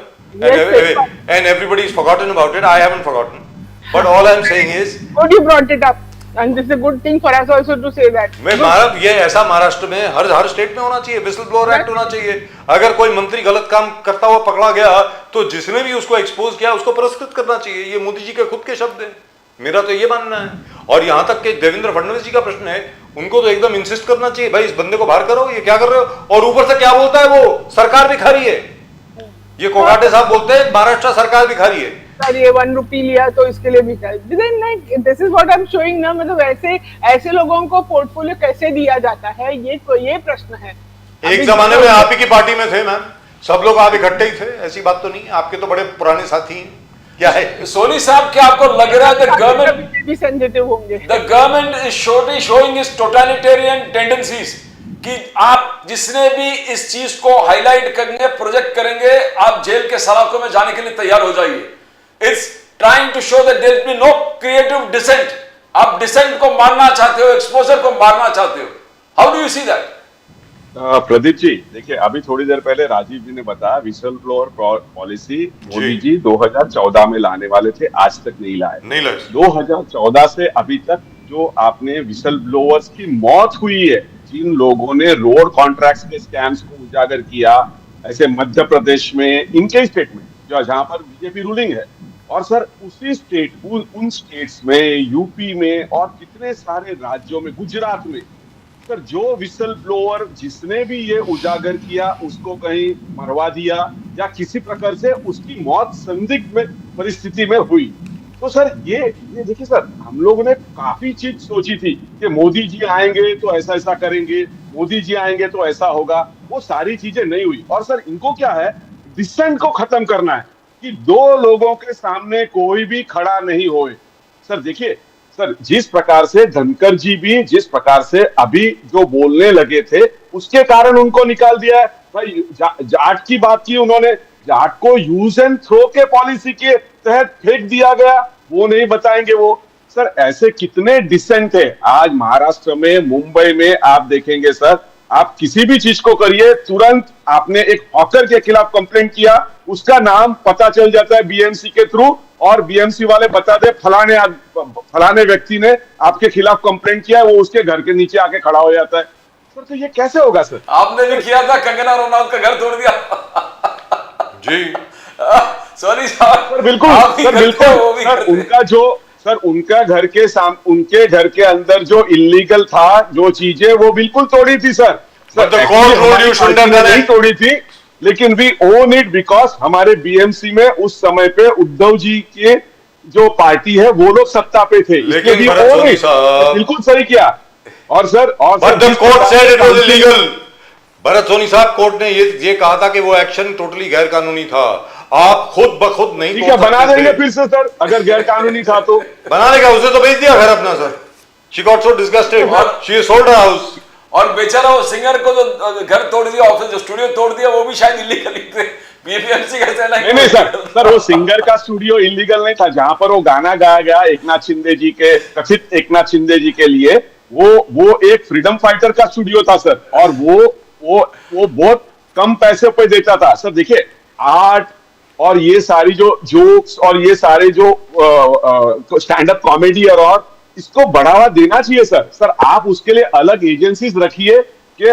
and everybody is forgotten about it. I haven't forgotten, but all I am saying is good you brought it up and this is a good thing for us also to say that. मैं ये ऐसा महाराष्ट्र में हर स्टेट में होना चाहिए, विसल ब्लोअर एक्ट होना चाहिए। अगर कोई मंत्री गलत काम करता हुआ पकड़ा गया, तो जिसने भी उसको एक्सपोज किया उसको पुरस्कृत करना चाहिए। ये मोदी जी के खुद के शब्द हैं, मेरा तो ये मानना है। और यहां तक कि देवेंद्र फडणवीस जी का प्रश्न है, उनको तो एकदम इंसिस्ट करना चाहिए, भाई इस बंदे को बाहर करो, ये क्या कर रहे हो। और ऊपर से क्या बोलता है वो, सरकार भी खा रही है। ये कोगाटे साहब बोलते हैं महाराष्ट्र सरकार भी खा रही है। सर ये 1 रुपी लिया तो इसके लिए भी this is what I am showing ना। मतलब ऐसे लोगों को पोर्टफोलियो कैसे दिया जाता है, ये प्रश्न है। एक जमाने में आप ही की पार्टी में थे मैम, सब लोग आप इकट्ठे ही थे, ऐसी बात तो नहीं। आपके तो बड़े पुराने साथी हैं। क्या है सोनी साहब, क्या आपको लग रहा है द गवर्नमेंट भी सेंसिटिव होंगे? The government is showing is totalitarian tendencies, कि आप जिसने भी इस चीज को हाईलाइट करेंगे, प्रोजेक्ट करेंगे, आप जेल के सलाखों में जाने के लिए तैयार हो जाइए। It's trying to show that there will be no creative dissent. आप डिसेंट को मारना चाहते हो, एक्सपोजर को मारना चाहते हो। How do you see that? Pradeep ji, देखिए अभी थोड़ी देर पहले राजीव जी ने बताया whistle blower policy Modi ji 2014 में लाने वाले थे, आज तक नहीं लाए। 2014 से अभी तक जो आपने विसल ब्लोअर्स की मौत हुई है, जिन लोगों ने रोड कॉन्ट्रैक्ट्स के स्कैम्स को उजागर किया, ऐसे मध्य प्रदेश में, इनके स्टेट में जहां पर बीजेपी रूलिंग है, और सर उसी स्टेट, उन स्टेट्स में, यूपी में और कितने सारे राज्यों में, गुजरात में, सर जो विसल ब्लोअर जिसने भी ये उजागर किया उसको कहीं मरवा दिया या किसी प्रकार से उसकी मौत संदिग्ध में परिस्थिति में हुई। तो सर ये देखिए सर, हम लोगों ने काफी चीज सोची थी कि मोदी जी आएंगे तो ऐसा ऐसा करेंगे, मोदी जी आएंगे तो ऐसा होगा, वो सारी चीजें नहीं हुई। और सर इनको क्या है, डिसेंट को खत्म करना है कि दो लोगों के सामने कोई भी खड़ा नहीं होए। सर देखिए सर, जिस प्रकार से धनखड़ जी भी जिस प्रकार से अभी जो बोलने लगे थे, उसके कारण उनको निकाल दिया है। भाई जाट की बात की उन्होंने, जाट को यूज एंड थ्रो के पॉलिसी के तहत फेंक दिया गया, वो नहीं बताएंगे वो। सर ऐसे कितने डिसेंट है आज महाराष्ट्र में, मुंबई में आप देखेंगे सर, आप किसी भी चीज को करिए, तुरंत आपने एक हॉकर के खिलाफ कंप्लेंट किया, उसका नाम पता चल जाता है बीएमसी के थ्रू, और बीएमसी वाले बता दे फलाने व्यक्ति ने आपके खिलाफ कंप्लेंट किया है, वो उसके घर के नीचे आके खड़ा हो जाता है। सर तो ये कैसे होगा सर? आपने भी किया था, कंगना रनौत का घर तोड़ दिया जी। सॉरी साहब, सर बिल्कुल, सर बिल्कुल, सर उनका घर के उनके घर के अंदर जो इलीगल था, जो चीजें, वो बिल्कुल तोड़ी थी सर। नहीं तोड़ी थी, लेकिन वी ओन इट बिकॉज हमारे बीएमसी में उस समय पे उद्धव जी के जो पार्टी है वो लोग सत्ता पे थे, लेकिन बिल्कुल सही किया। और सर भरत सोनी साहब, कोर्ट ने ये कहा था कि वो एक्शन टोटली गैर कानूनी था। आप खुद ब खुद नहीं, ठीक है, बना देंगे फिर से सर, अगर गैर कानूनी था तो बनाने का, उसे तो बेच दिया घर अपना sir. She got so disgusted, she sold her house. और बेचारा वो सिंगर को जो घर तोड़ दिया, ऑफिस जो स्टूडियो तोड़ दिया, वो भी शायद इलीगल थे। बीएमसी का कहना है नहीं सर वो सिंगर का स्टूडियो इलीगल नहीं था, जहां पर वो गाना गाया गया एकनाथ शिंदे जी के, कथित एकनाथ शिंदे जी के लिए, वो एक फ्रीडम फाइटर का स्टूडियो था सर, और वो बहुत कम पैसे पे देता था। सर देखिए, आर्ट और ये सारी जो जोक्स और ये सारे जो स्टैंड अप कॉमेडी और इसको बढ़ावा देना चाहिए सर। सर आप उसके लिए अलग एजेंसीज रखिए कि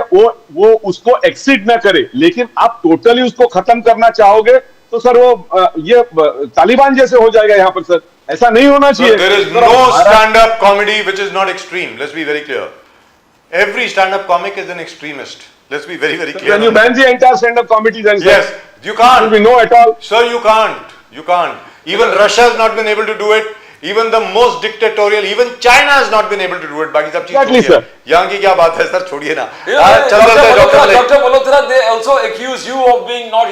वो उसको एक्सीड ना करे, लेकिन आप टोटली उसको खत्म करना चाहोगे तो सर वो ये तालिबान जैसे हो जाएगा यहाँ पर सर। ऐसा नहीं होना चाहिए। There is no stand-up comedy which is not extreme. Let's be very clear. Every stand-up comic is an extremist. Let's be very, very clear. When you ban the entire stand-up comedy, then Yes, you can't. we know at all. Sir, you can't. You can't. Even Russia has not been able to do it. Even the most dictatorial, even China has not been able to do it. बाकी सब चीज Exactly, छोड़िए। sir. यहाँ की क्या बात है सर, छोड़िए ना। Dr. Doctor Malik. Dr. Malhotra, they also accuse you of being not,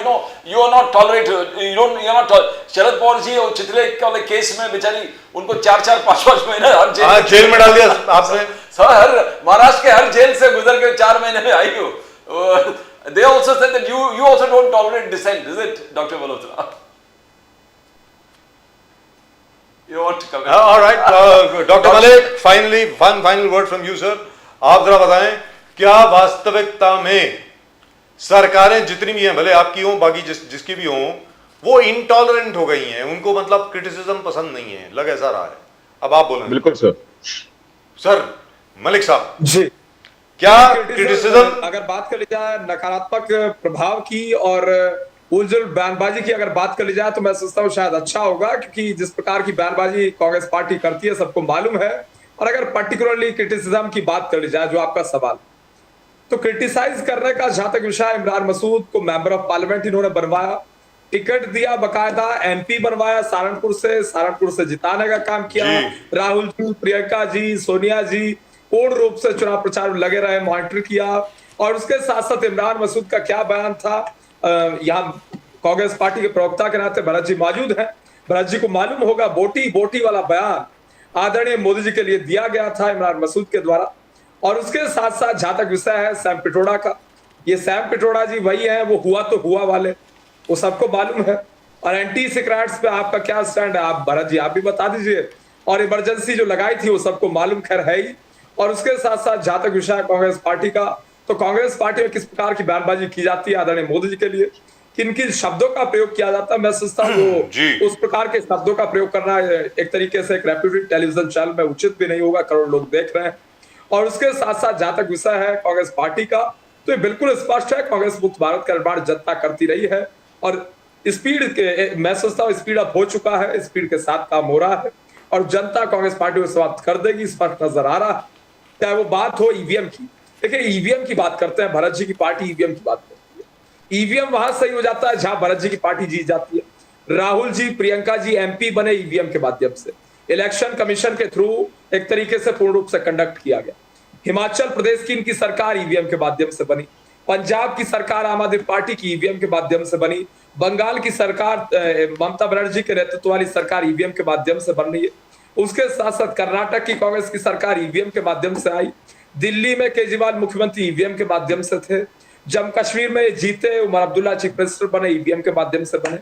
you are not tolerated. You're not Sharad Pawar ji और चितले वाले केस में बेचारी उनको 4-5 महीने हर जेल में डाल दिया आपने। सर हर महाराष्ट्र के हर जेल से गुजर के 4 महीने में आई हो। They also said that you also don't tolerate dissent, is it, Dr. Malhotra? You want to come in? All right, doctor Malik, finally one final word from you, sir. आप जरा बताएं, क्या वास्तविकता में सरकारें जितनी भी हैं, भले आपकी हों, बाकी जिसकी भी हों, वो इंटॉलरेंट हो गई हैं, उनको मतलब क्रिटिसिज्म पसंद नहीं है, लग ऐसा रहा है। अब आप बोलें। बिल्कुल सर। सर मलिक साहब जी, क्या क्रिटिसिज्म, अगर बात कर ली जाए नकारात्मक प्रभाव की और उज्जवल बयानबाजी की अगर बात कर ली जाए तो मैं सोचता हूँ शायद अच्छा होगा, क्योंकि जिस प्रकार की बयानबाजी कांग्रेस पार्टी करती है सबको मालूम है। और अगर पर्टिकुलरली क्रिटिसिज्म की बात कर ली जाए, जो आपका सवाल, तो क्रिटिसाइज करने का जहां तक विषय, इमरान मसूद को मेंबर ऑफ पार्लियामेंट इन्होंने बनवाया, टिकट दिया, बकायदा एमपी बनवाया सहारनपुर से जिताने का काम किया। राहुल जी, प्रियंका जी, सोनिया जी पूर्ण रूप से चुनाव प्रचार में लगे रहे, मॉनिटर किया। और उसके साथ साथ इमरान मसूद का क्या बयान था, यहाँ कांग्रेस पार्टी के प्रवक्ता के नाते भरत जी मौजूद हैं, भरत जी को मालूम होगा, बोटी वाला बयान आदरणीय मोदी जी के लिए दिया गया था इमरान मसूद के द्वारा। और उसके साथ साथ जहां तक विषय है सैम पिट्रोडा का, ये सैम पिट्रोडा जी वही है, वो हुआ तो हुआ वाले, वो सबको मालूम है। और एंटी सिक्रेट्स पे आपका क्या स्टैंड है, आप भरत जी आप भी बता दीजिए। और इमरजेंसी जो लगाई थी वो सबको मालूम, खैर है ही। और उसके साथ साथ जहां तक विषय कांग्रेस पार्टी का, तो कांग्रेस पार्टी में किस प्रकार की बयानबाजी की जाती है आदरणीय मोदी जी के लिए, किन किन शब्दों का प्रयोग किया जाता है, मैं सोचता हूँ उस प्रकार के शब्दों का प्रयोग करना एक तरीके से एक रेप्यूटेड टेलीविजन चैनल में उचित भी नहीं होगा, करोड़ लोग देख रहे हैं। और उसके साथ साथ जहां तक विषय है कांग्रेस पार्टी का, तो ये बिल्कुल स्पष्ट है, कांग्रेस मुक्त भारत का निर्माण जनता करती रही है। और स्पीड के, मैं सोचता हूँ स्पीड अप हो चुका है, स्पीड के साथ काम हो रहा है और जनता कांग्रेस पार्टी को समाप्त कर देगी, स्पष्ट नजर आ रहा है। चाहे वो बात हो ईवीएम की, देखिए ईवीएम की बात करते हैं, भरत जी की पार्टी ईवीएम की बात करती है, ईवीएम वहां सही हो जाता है जहां भरत जी की पार्टी जीत जाती है। राहुल जी, प्रियंका जी एमपी बने ईवीएम के माध्यम से, इलेक्शन कमीशन के थ्रू एक तरीके से पूर्ण रूप से कंडक्ट किया गया। हिमाचल प्रदेश की इनकी सरकार ईवीएम के माध्यम से बनी, पंजाब की सरकार आम आदमी पार्टी की ईवीएम के माध्यम से बनी, बंगाल की सरकार ममता बनर्जी के नेतृत्व वाली सरकार ईवीएम के माध्यम से बन रही है। उसके साथ साथ कर्नाटक की कांग्रेस की सरकार ईवीएम के माध्यम से आई, दिल्ली में केजरीवाल मुख्यमंत्री ईवीएम के माध्यम से थे, जम्मू कश्मीर में जीते उमर अब्दुल्ला चीफ मिनिस्टर बने, ईवीएम के माध्यम से बने।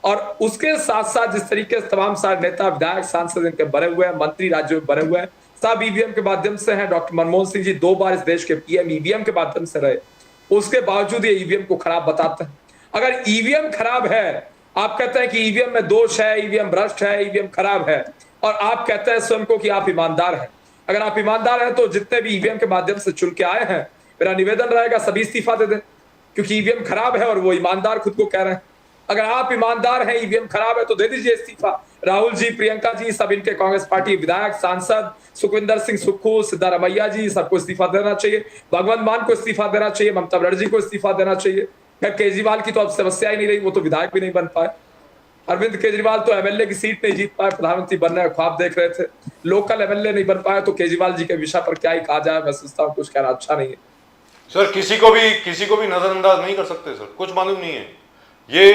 और उसके साथ साथ जिस तरीके से तमाम सारे नेता, विधायक, सांसद इनके बने हुए हैं, मंत्री राज्यों में बने हुए हैं, सब ईवीएम के माध्यम से हैं। डॉक्टर मनमोहन सिंह जी 2 बार इस देश के पीएम ईवीएम के माध्यम से रहे, उसके बावजूद ये ईवीएम को खराब बताते हैं। अगर ईवीएम खराब है, आप कहते हैं कि ईवीएम में दोष है, ईवीएम भ्रष्ट है, ईवीएम खराब है, और आप कहते हैं स्वयं को कि आप ईमानदार हैं। अगर आप ईमानदार हैं तो जितने भी ईवीएम के माध्यम से चुन के आए हैं, मेरा निवेदन रहेगा सभी इस्तीफा दे दें, क्योंकि ईवीएम खराब है और वो ईमानदार खुद को कह रहे हैं। अगर आप ईमानदार हैं, ईवीएम खराब है तो दे दीजिए इस्तीफा। राहुल जी, प्रियंका जी, सब इनके कांग्रेस पार्टी विधायक, सांसद, सुखविंदर सिंह सुक्खू, सिद्धारमैया जी, सबको इस्तीफा देना चाहिए, भगवंत मान को इस्तीफा देना चाहिए, ममता बनर्जी को इस्तीफा देना चाहिए। केजरीवाल की तो अब समस्या ही नहीं रही, वो तो विधायक भी नहीं बन पाए। अरविंद केजरीवाल तो एमएलए की सीट नहीं जीत पाए, प्रधानमंत्री बनने का ख्वाब देख रहे थे, लोकल एमएलए नहीं बन पाए, तो केजरीवाल जी के विषय पर क्या ही कहा जाए, मैं सोचता हूँ कुछ कहना अच्छा नहीं है। सर किसी को भी नजरअंदाज नहीं कर सकते सर, कुछ मालूम नहीं है, ये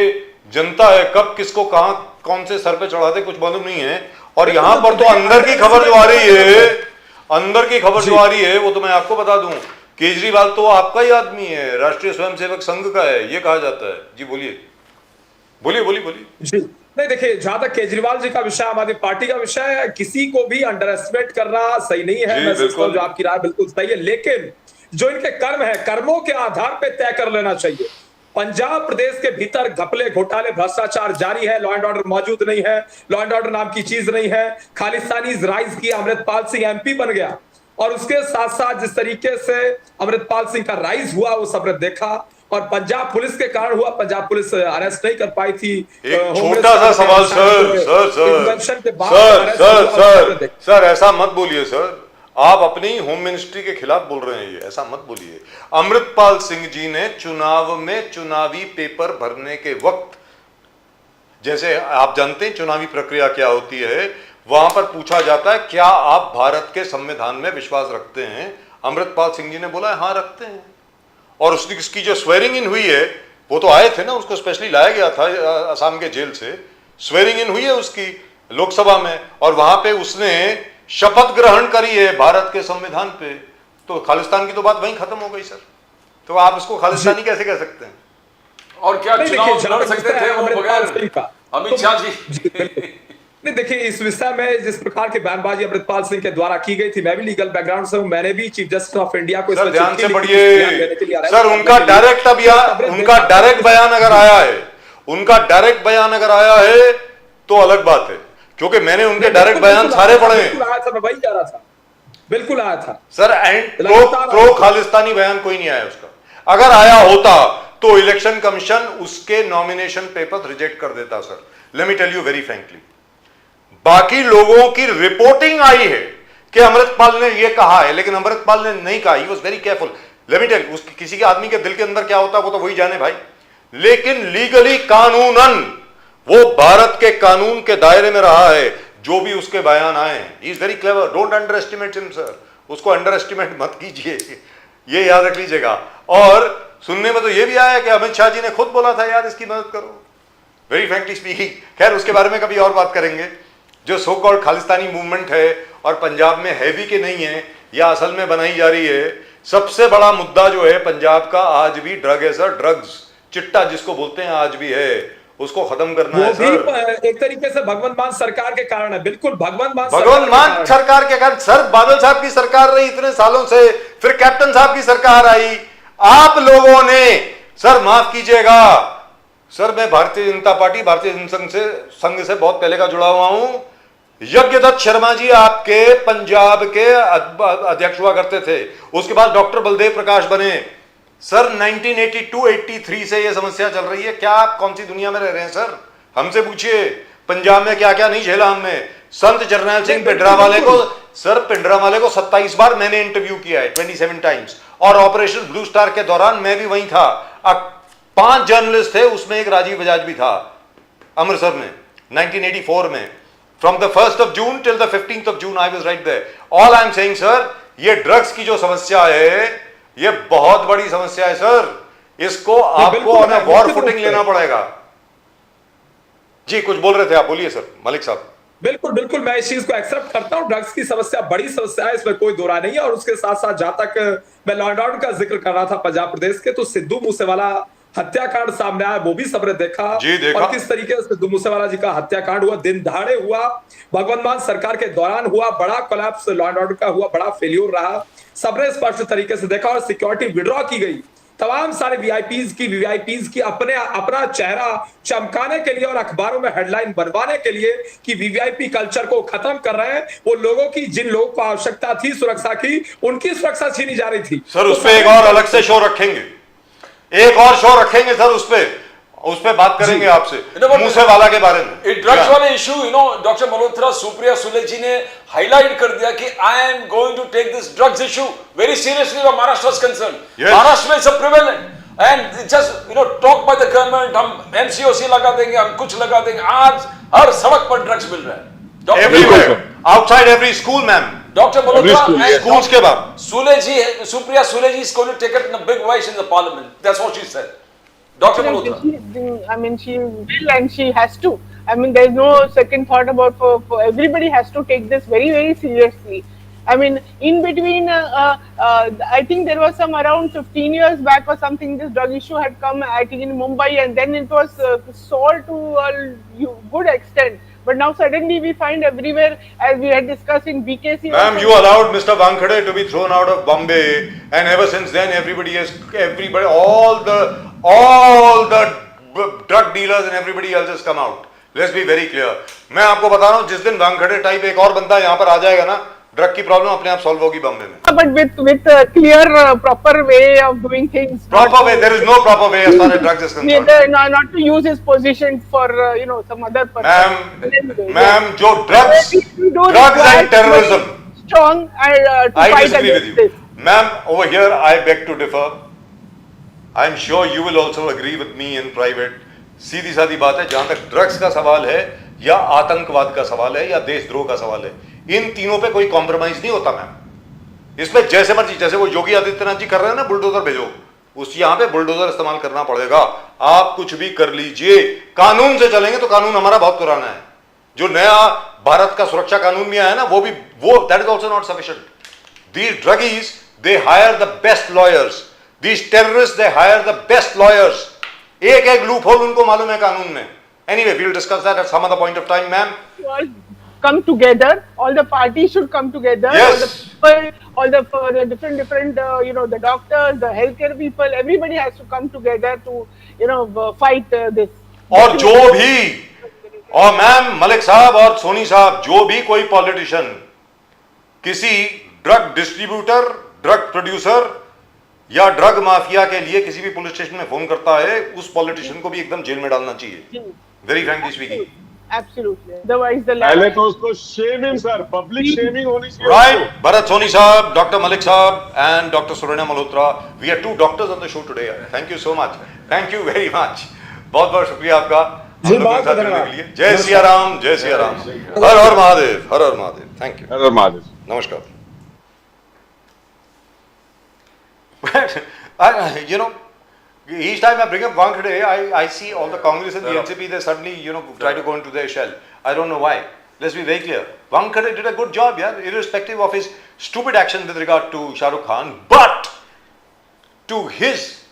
जनता है, कब किसको कहां कौन से सर पे चढ़ाते कुछ मालूम नहीं है। और यहाँ पर तो अंदर की खबर जो आ रही है, अंदर की खबर जो आ रही है, वो तो मैं आपको बता दूं, केजरीवाल तो आपका ही आदमी है, राष्ट्रीय स्वयंसेवक संघ का है, ये कहा जाता है। जी बोलिए बोलिए जी। नहीं देखिए, जहां तक केजरीवाल जी का विषय, आम आदमी पार्टी का विषय है, किसी को भी अंडर एस्टिमेट करना सही नहीं है। मैं सोचता हूं जो आपकी राय बिल्कुल सही है, लेकिन जो इनके कर्म है, कर्मों के आधार पर तय कर लेना चाहिए पंजाब प्रदेश के भीतर घपले घोटाले भ्रष्टाचार जारी है, लॉ एंड ऑर्डर मौजूद नहीं है, लॉ एंड ऑर्डर नाम की चीज नहीं है। खालिस्तानी राइज की अमृतपाल सिंह एमपी बन गया और उसके साथ साथ जिस तरीके से अमृतपाल सिंह का राइज हुआ वो सबने देखा और पंजाब पुलिस के कारण हुआ। पंजाब पुलिस अरेस्ट नहीं कर पाई थी। एक छोटा सा सवाल सर, ऐसा मत बोलिए सर, आप अपनी होम मिनिस्ट्री के खिलाफ बोल रहे हैं, ये ऐसा मत बोलिए। अमृतपाल सिंह जी ने चुनाव में चुनावी पेपर भरने के वक्त, जैसे आप जानते हैं चुनावी प्रक्रिया क्या होती है, वहां पर पूछा जाता है क्या आप भारत के संविधान में विश्वास रखते हैं। अमृतपाल सिंह जी ने बोला हाँ रखते हैं। और उसकी जो स्वेरिंग इन हुई है, वो तो आए थे ना, उसको स्पेशली लाया गया था असम के जेल से, स्वेरिंग इन हुई है उसकी लोकसभा में और वहां पे उसने शपथ ग्रहण करी है भारत के संविधान पे। तो खालिस्तान की तो बात वहीं खत्म हो गई सर। तो आप इसको खालिस्तानी कैसे कह सकते हैं? और क्या चुनाव लड़ सकते थे वो बगैर अमित शाह जी? नहीं देखिए, इस विषय में जिस प्रकार की बयानबाजी अमृतपाल सिंह के द्वारा की गई थी, मैं भी लीगल बैकग्राउंड से हूं, मैंने भी चीफ जस्टिस ऑफ इंडिया को सर ध्यान से पढ़िए सर, उनका डायरेक्ट बयान अगर आया है, उनका डायरेक्ट बयान अगर आया है तो अलग बात है, क्योंकि मैंने उनके डायरेक्ट बयान सारे पढ़े हैं। मैं वही कह रहा था, बिल्कुल आया था सर। एंड प्रो खालिस्तानी बयान कोई नहीं आया उसका। अगर आया होता तो इलेक्शन कमीशन उसके नॉमिनेशन पेपर रिजेक्ट कर देता sir. Let me tell you very frankly, बाकी लोगों की रिपोर्टिंग आई है कि अमृतपाल ने यह कहा है, लेकिन अमृतपाल ने नहीं कहा। He was very careful. Let me tell, उसकी किसी के आदमी के दिल के अंदर क्या होता है वो तो वही जाने भाई। लेकिन लीगली कानूनन वो भारत के कानून के दायरे में रहा है। जो भी उसके बयान आए हैं, he is very clever, don't under estimate him sir. उसको अंडर एस्टिमेट मत कीजिए, ये याद रख लीजिएगा। और सुनने में तो ये भी आया कि अमित शाह जी ने खुद बोला था यार इसकी मदद करो। वेरी फ्रैंकली स्पीकिंग, खैर उसके बारे में कभी और बात करेंगे। जो सो कॉल्ड खालिस्तानी मूवमेंट है और पंजाब में है भी कि नहीं है या असल में बनाई जा रही है, सबसे बड़ा मुद्दा जो है पंजाब का आज भी ड्रग है सर। ड्रग्स चिट्टा जिसको बोलते हैं आज भी है, उसको खत्म करना है सर। एक तरीके से भगवंत मान सरकार के कारण है, बिल्कुल भगवंत मान सरकार के कारण सर। बादल साहब की सरकार रही इतने सालों से, फिर कैप्टन साहब की सरकार आई, आप लोगों ने सर माफ कीजिएगा सर, मैं भारतीय जनता पार्टी भारतीय जनसंघ संघ से बहुत पहले का जुड़ा हुआ हूं। यज्ञदत्त शर्मा जी आपके पंजाब के अध्यक्ष हुआ करते थे, उसके बाद डॉक्टर बलदेव प्रकाश बने सर। 1982-83 से यह समस्या चल रही है। क्या आप कौन सी दुनिया में रह रहे हैं सर? हमसे पूछिए पंजाब में क्या क्या नहीं झेला हमने। संत जरनैल सिंह पिंडरावाले को सर, पिंडरावाले को 27 बार मैंने इंटरव्यू किया है, 27 टाइम्स। और ऑपरेशन ब्लू स्टार के दौरान मैं भी वहीं था। 5 जर्नलिस्ट थे, उसमें एक राजीव बजाज भी था अमृतसर में 1984 में। From the 1st of June till the 15th of June, I was right there. All I'm saying, sir, ये ड्रग्स की जो समस्या है, ये बहुत बड़ी समस्या है सर। इसको आपको ऑन वॉर फुटिंग लेना पड़ेगा। जी कुछ बोल रहे थे आप, बोलिए सर मलिक साहब। बिल्कुल बिल्कुल, मैं इस चीज को एक्सेप्ट करता हूं। ड्रग्स की समस्या बड़ी समस्या है, इसमें कोई दो राय नहीं है। और उसके साथ साथ जहां तक मैं लॉ एंड ऑर्डर का जिक्र कर रहा था पंजाब प्रदेश के, तो सिद्धू मूसेवाला हत्याकांड सामने आया, वो भी सबने देखा। और किस तरीके से सिद्धू मूसेवाला जी का हत्याकांड हुआ, दिन दहाड़े हुआ, भगवंत मान सरकार के दौरान हुआ, बड़ा कोलैप्स लॉ एंड ऑर्डर का हुआ, बड़ा फेल्योर रहा, सबने स्पष्ट तरीके से देखा। और सिक्योरिटी विड्रॉ की गई, तमाम सारे वीआईपीज की अपना चेहरा चमकाने के लिए और अखबारों में हेडलाइन बनवाने के लिए कि वीवीआईपी कल्चर को खत्म कर रहे हैं। वो लोगों की, जिन लोगों को आवश्यकता थी सुरक्षा की, उनकी सुरक्षा छीनी जा रही थी। सर उस पे एक और अलग से शो रखेंगे, एक और शो रखेंगे सर, उस पे बात करेंगे आपसे मूसेवाला के बारे में। ड्रग्स वाले इशू, डॉक्टर मल्होत्रा, सुप्रिया सुले जी ने हाईलाइट कर दिया कि I am going to take this drugs issue very seriously when Maharashtra is concern. Maharashtra में it's a prevalent and just talk by the government, हम एमसीओसी लगा देंगे, हम कुछ लगा देंगे। आज हर सड़क पर ड्रग्स मिल रहा है, everywhere, outside every school ma'am. Dr. Malhotra, schools के बाद Supriya Sule ji is going to take it in a big voice in the parliament. That's what she said. Dr. Malhotra. I mean, she will and she has to. I mean, there is no second thought about for everybody has to take this very, very seriously. I mean, in between, I think there was some around 15 years back or something, this drug issue had come, I think in Mumbai, and then it was solved to a good extent. But now suddenly we find everywhere, as we had discussed in BKC. Ma'am, you allowed Mr. Wankhede to be thrown out of Bombay, and ever since then everybody, all the all the drug dealers and everybody else has come out. Let's be very clear. मैं आपको बता रहा हूँ जिस दिन वानखेड़े टाइप एक और बंदा यहाँ पर आ जाएगा ना, ड्रग की प्रॉब्लम अपने आप सॉल्व होगी बॉम्बे में. But with a clear, proper way of doing things. Proper way. There is no proper way as far as drugs is concerned. Not to use his position for some other purpose. Ma'am, जो drugs and terrorism. Strong to I fight disagree with against you. this. Ma'am, over here I beg to differ. I'm sure you will also agree with me in private. सीधी सादी बात है, जहां तक ड्रग्स का सवाल है या आतंकवाद का सवाल है या देशद्रोह का सवाल है, इन तीनों पे कोई कॉम्प्रोमाइज नहीं होता मैम. इसमें जैसे मर्जी, जैसे वो योगी आदित्यनाथ जी कर रहे हैं ना, बुलडोजर भेजो, उस यहां पे बुलडोजर इस्तेमाल करना पड़ेगा. आप कुछ भी कर लीजिए, कानून से चलेंगे तो कानून हमारा बहुत पुराना है. जो नया भारत का सुरक्षा कानून में आया है ना, वो that is also not sufficient. These druggies they hire the best lawyers, these terrorist they hire the best lawyers. एक एक लूप होल उनको मालूम है कानून में. Anyway, we'll discuss that at some other point of time, ma'am. All come together. All the parties should come together. Yes. All the different the doctors, the healthcare people, everybody has to come together to fight this. और जो भी, और मैम मलिक साहब और सोनी साहब, जो भी कोई पॉलिटिशियन किसी ड्रग डिस्ट्रीब्यूटर, ड्रग प्रोड्यूसर या ड्रग माफिया के लिए किसी भी पुलिस स्टेशन में फोन करता है, उस पॉलिटिशियन को भी एकदम जेल में डालना चाहिए. Very frankly speaking. Absolutely. Otherwise the पहले तो उसको शेमिंग सर, पब्लिक शेमिंग होनी चाहिए. Right, Bharat Soni Saab, Dr. Malik Saab and Dr. Surena Malhotra. We are two doctors on the show today. Thank you so much. Thank you very much. बहुत बहुत शुक्रिया आपका हम लोगों के साथ जुड़ने के लिए. जय सिया राम, जय सिया राम. हर हर महादेव, हर हर महादेव. Thank you. हर हर महादेव. नमस्कार. Each time I bring up Wankhede, I see all the Congress and the NCP, they suddenly, try to go into their shell. I don't know why. Let's be very clear. Wankhede did a good job, yeah, irrespective of his stupid action with regard to Shah Rukh Khan. But to his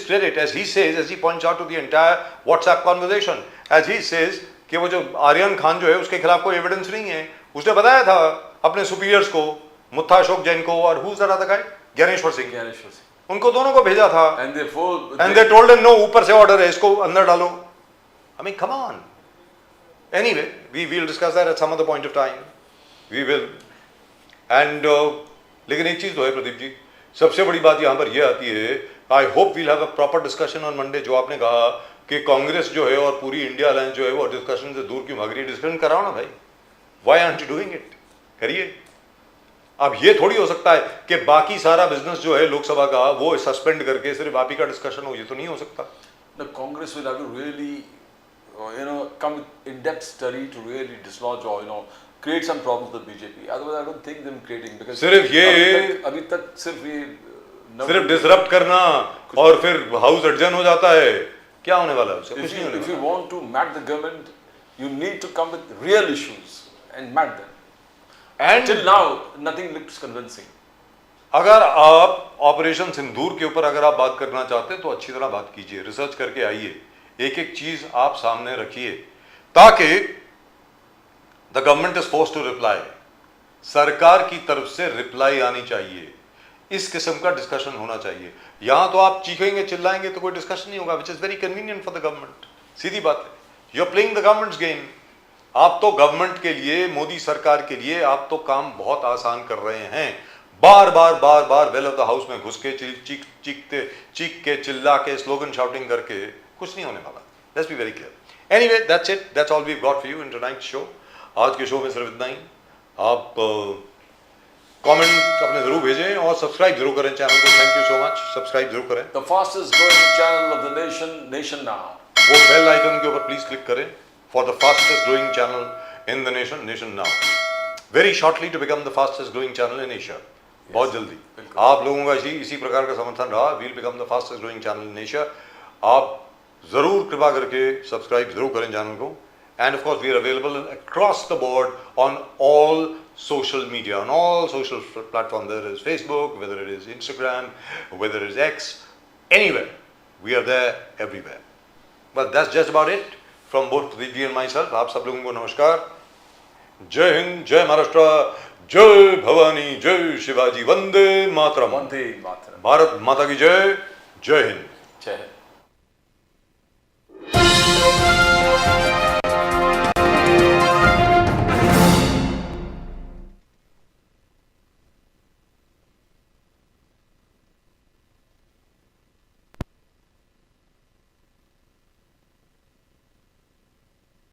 credit, as he says, as he points out to the entire WhatsApp conversation, as he says कि वो जो आर्यन खान जो है उसके खिलाफ कोई एविडेंस नहीं है. उसने बताया था अपने सुपीरियर्स को, मुत्था अशोक जैन को और who's that other guy? Dnyaneshwar Singh. उनको दोनों को भेजा था. And they told him no, ऊपर से ऑर्डर है, इसको अंदर डालो. I mean, come on. Anyway, we will discuss that at some other point of time. We will. And लेकिन एक चीज तो है प्रदीप जी, सबसे बड़ी बात यहाँ पर यह आती है, I hope we'll have a proper discussion on Monday. जो आपने कहा कि कांग्रेस जो है और पूरी इंडिया अलायंस जो है वो डिस्कशन से दूर क्यों भाग रही है. डिस्कशन कराओ ना भाई. Why aren't you doing it? करिए. अब ये थोड़ी हो सकता है कि बाकी सारा बिजनेस जो है लोकसभा का वो सस्पेंड करके सिर्फ आप ही का डिस्कशन हो. ये तो नहीं हो सकता. The Congress will have to really, come with in-depth study to really dislodge or create some problems with the BJP. Otherwise, I don't think them creating because सिर्फ ये अभी तक सिर्फ ये सिर्फ डिसरप्ट करना और फिर हाउस एडजर्न हो जाता है. क्या होने वाला है उससे? कुछ नहीं होने if you वाला. want to mat the government, you need to come with real issues and mat them. And Till now, nothing looks convincing. अगर आप ऑपरेशन सिंदूर के ऊपर अगर आप बात करना चाहते हैं तो अच्छी तरह बात कीजिए, रिसर्च करके आइए, एक एक चीज आप सामने रखिए ताकि the government is forced to reply. सरकार की तरफ से रिप्लाई आनी चाहिए. इस किस्म का डिस्कशन होना चाहिए. यहां तो आप चीखेंगे चिल्लाएंगे तो कोई डिस्कशन नहीं होगा, which is very convenient for the government. सीधी बात है. You are playing the government's game. आप तो गवर्नमेंट के लिए, मोदी सरकार के लिए आप तो काम बहुत आसान कर रहे हैं. बार बार वेल ऑफ द हाउस में घुस के चीख के चिल्ला के स्लोगन शाउटिंग करके कुछ नहीं होने वाला. Let's be very clear. Anyway, that's it. That's all we got for you in tonight's show. आज के शो में सिर्फ इतना ही. आप कमेंट अपने जरूर भेजें और सब्सक्राइब जरूर करें चैनल को. Thank you so much. Subscribe जरूर करें. The fastest growing channel of the nation now. वो बेल आइकन के ऊपर प्लीज क्लिक करें for the fastest growing channel in the nation now. Very shortly to become the fastest growing channel in Asia. बहुत जल्दी. आप लोगों का इसी प्रकार का समर्थन रहा. We'll become the fastest growing channel in Asia. आप जरूर कृपा करके सब्सक्राइब जरूर करें चैनल को. And of course we are available across the board on all social media, on all social platforms. Whether it is Facebook, whether it is Instagram, whether it is X, anywhere. We are there everywhere. But that's just about it. From both Pradeep ji and myself, आप सब लोगों को नमस्कार. जय हिंद, जय महाराष्ट्र, जय भवानी, जय शिवाजी, वंदे मातरम. Vande Mataram. भारत माता की जय. जय हिंद. जय हिंद।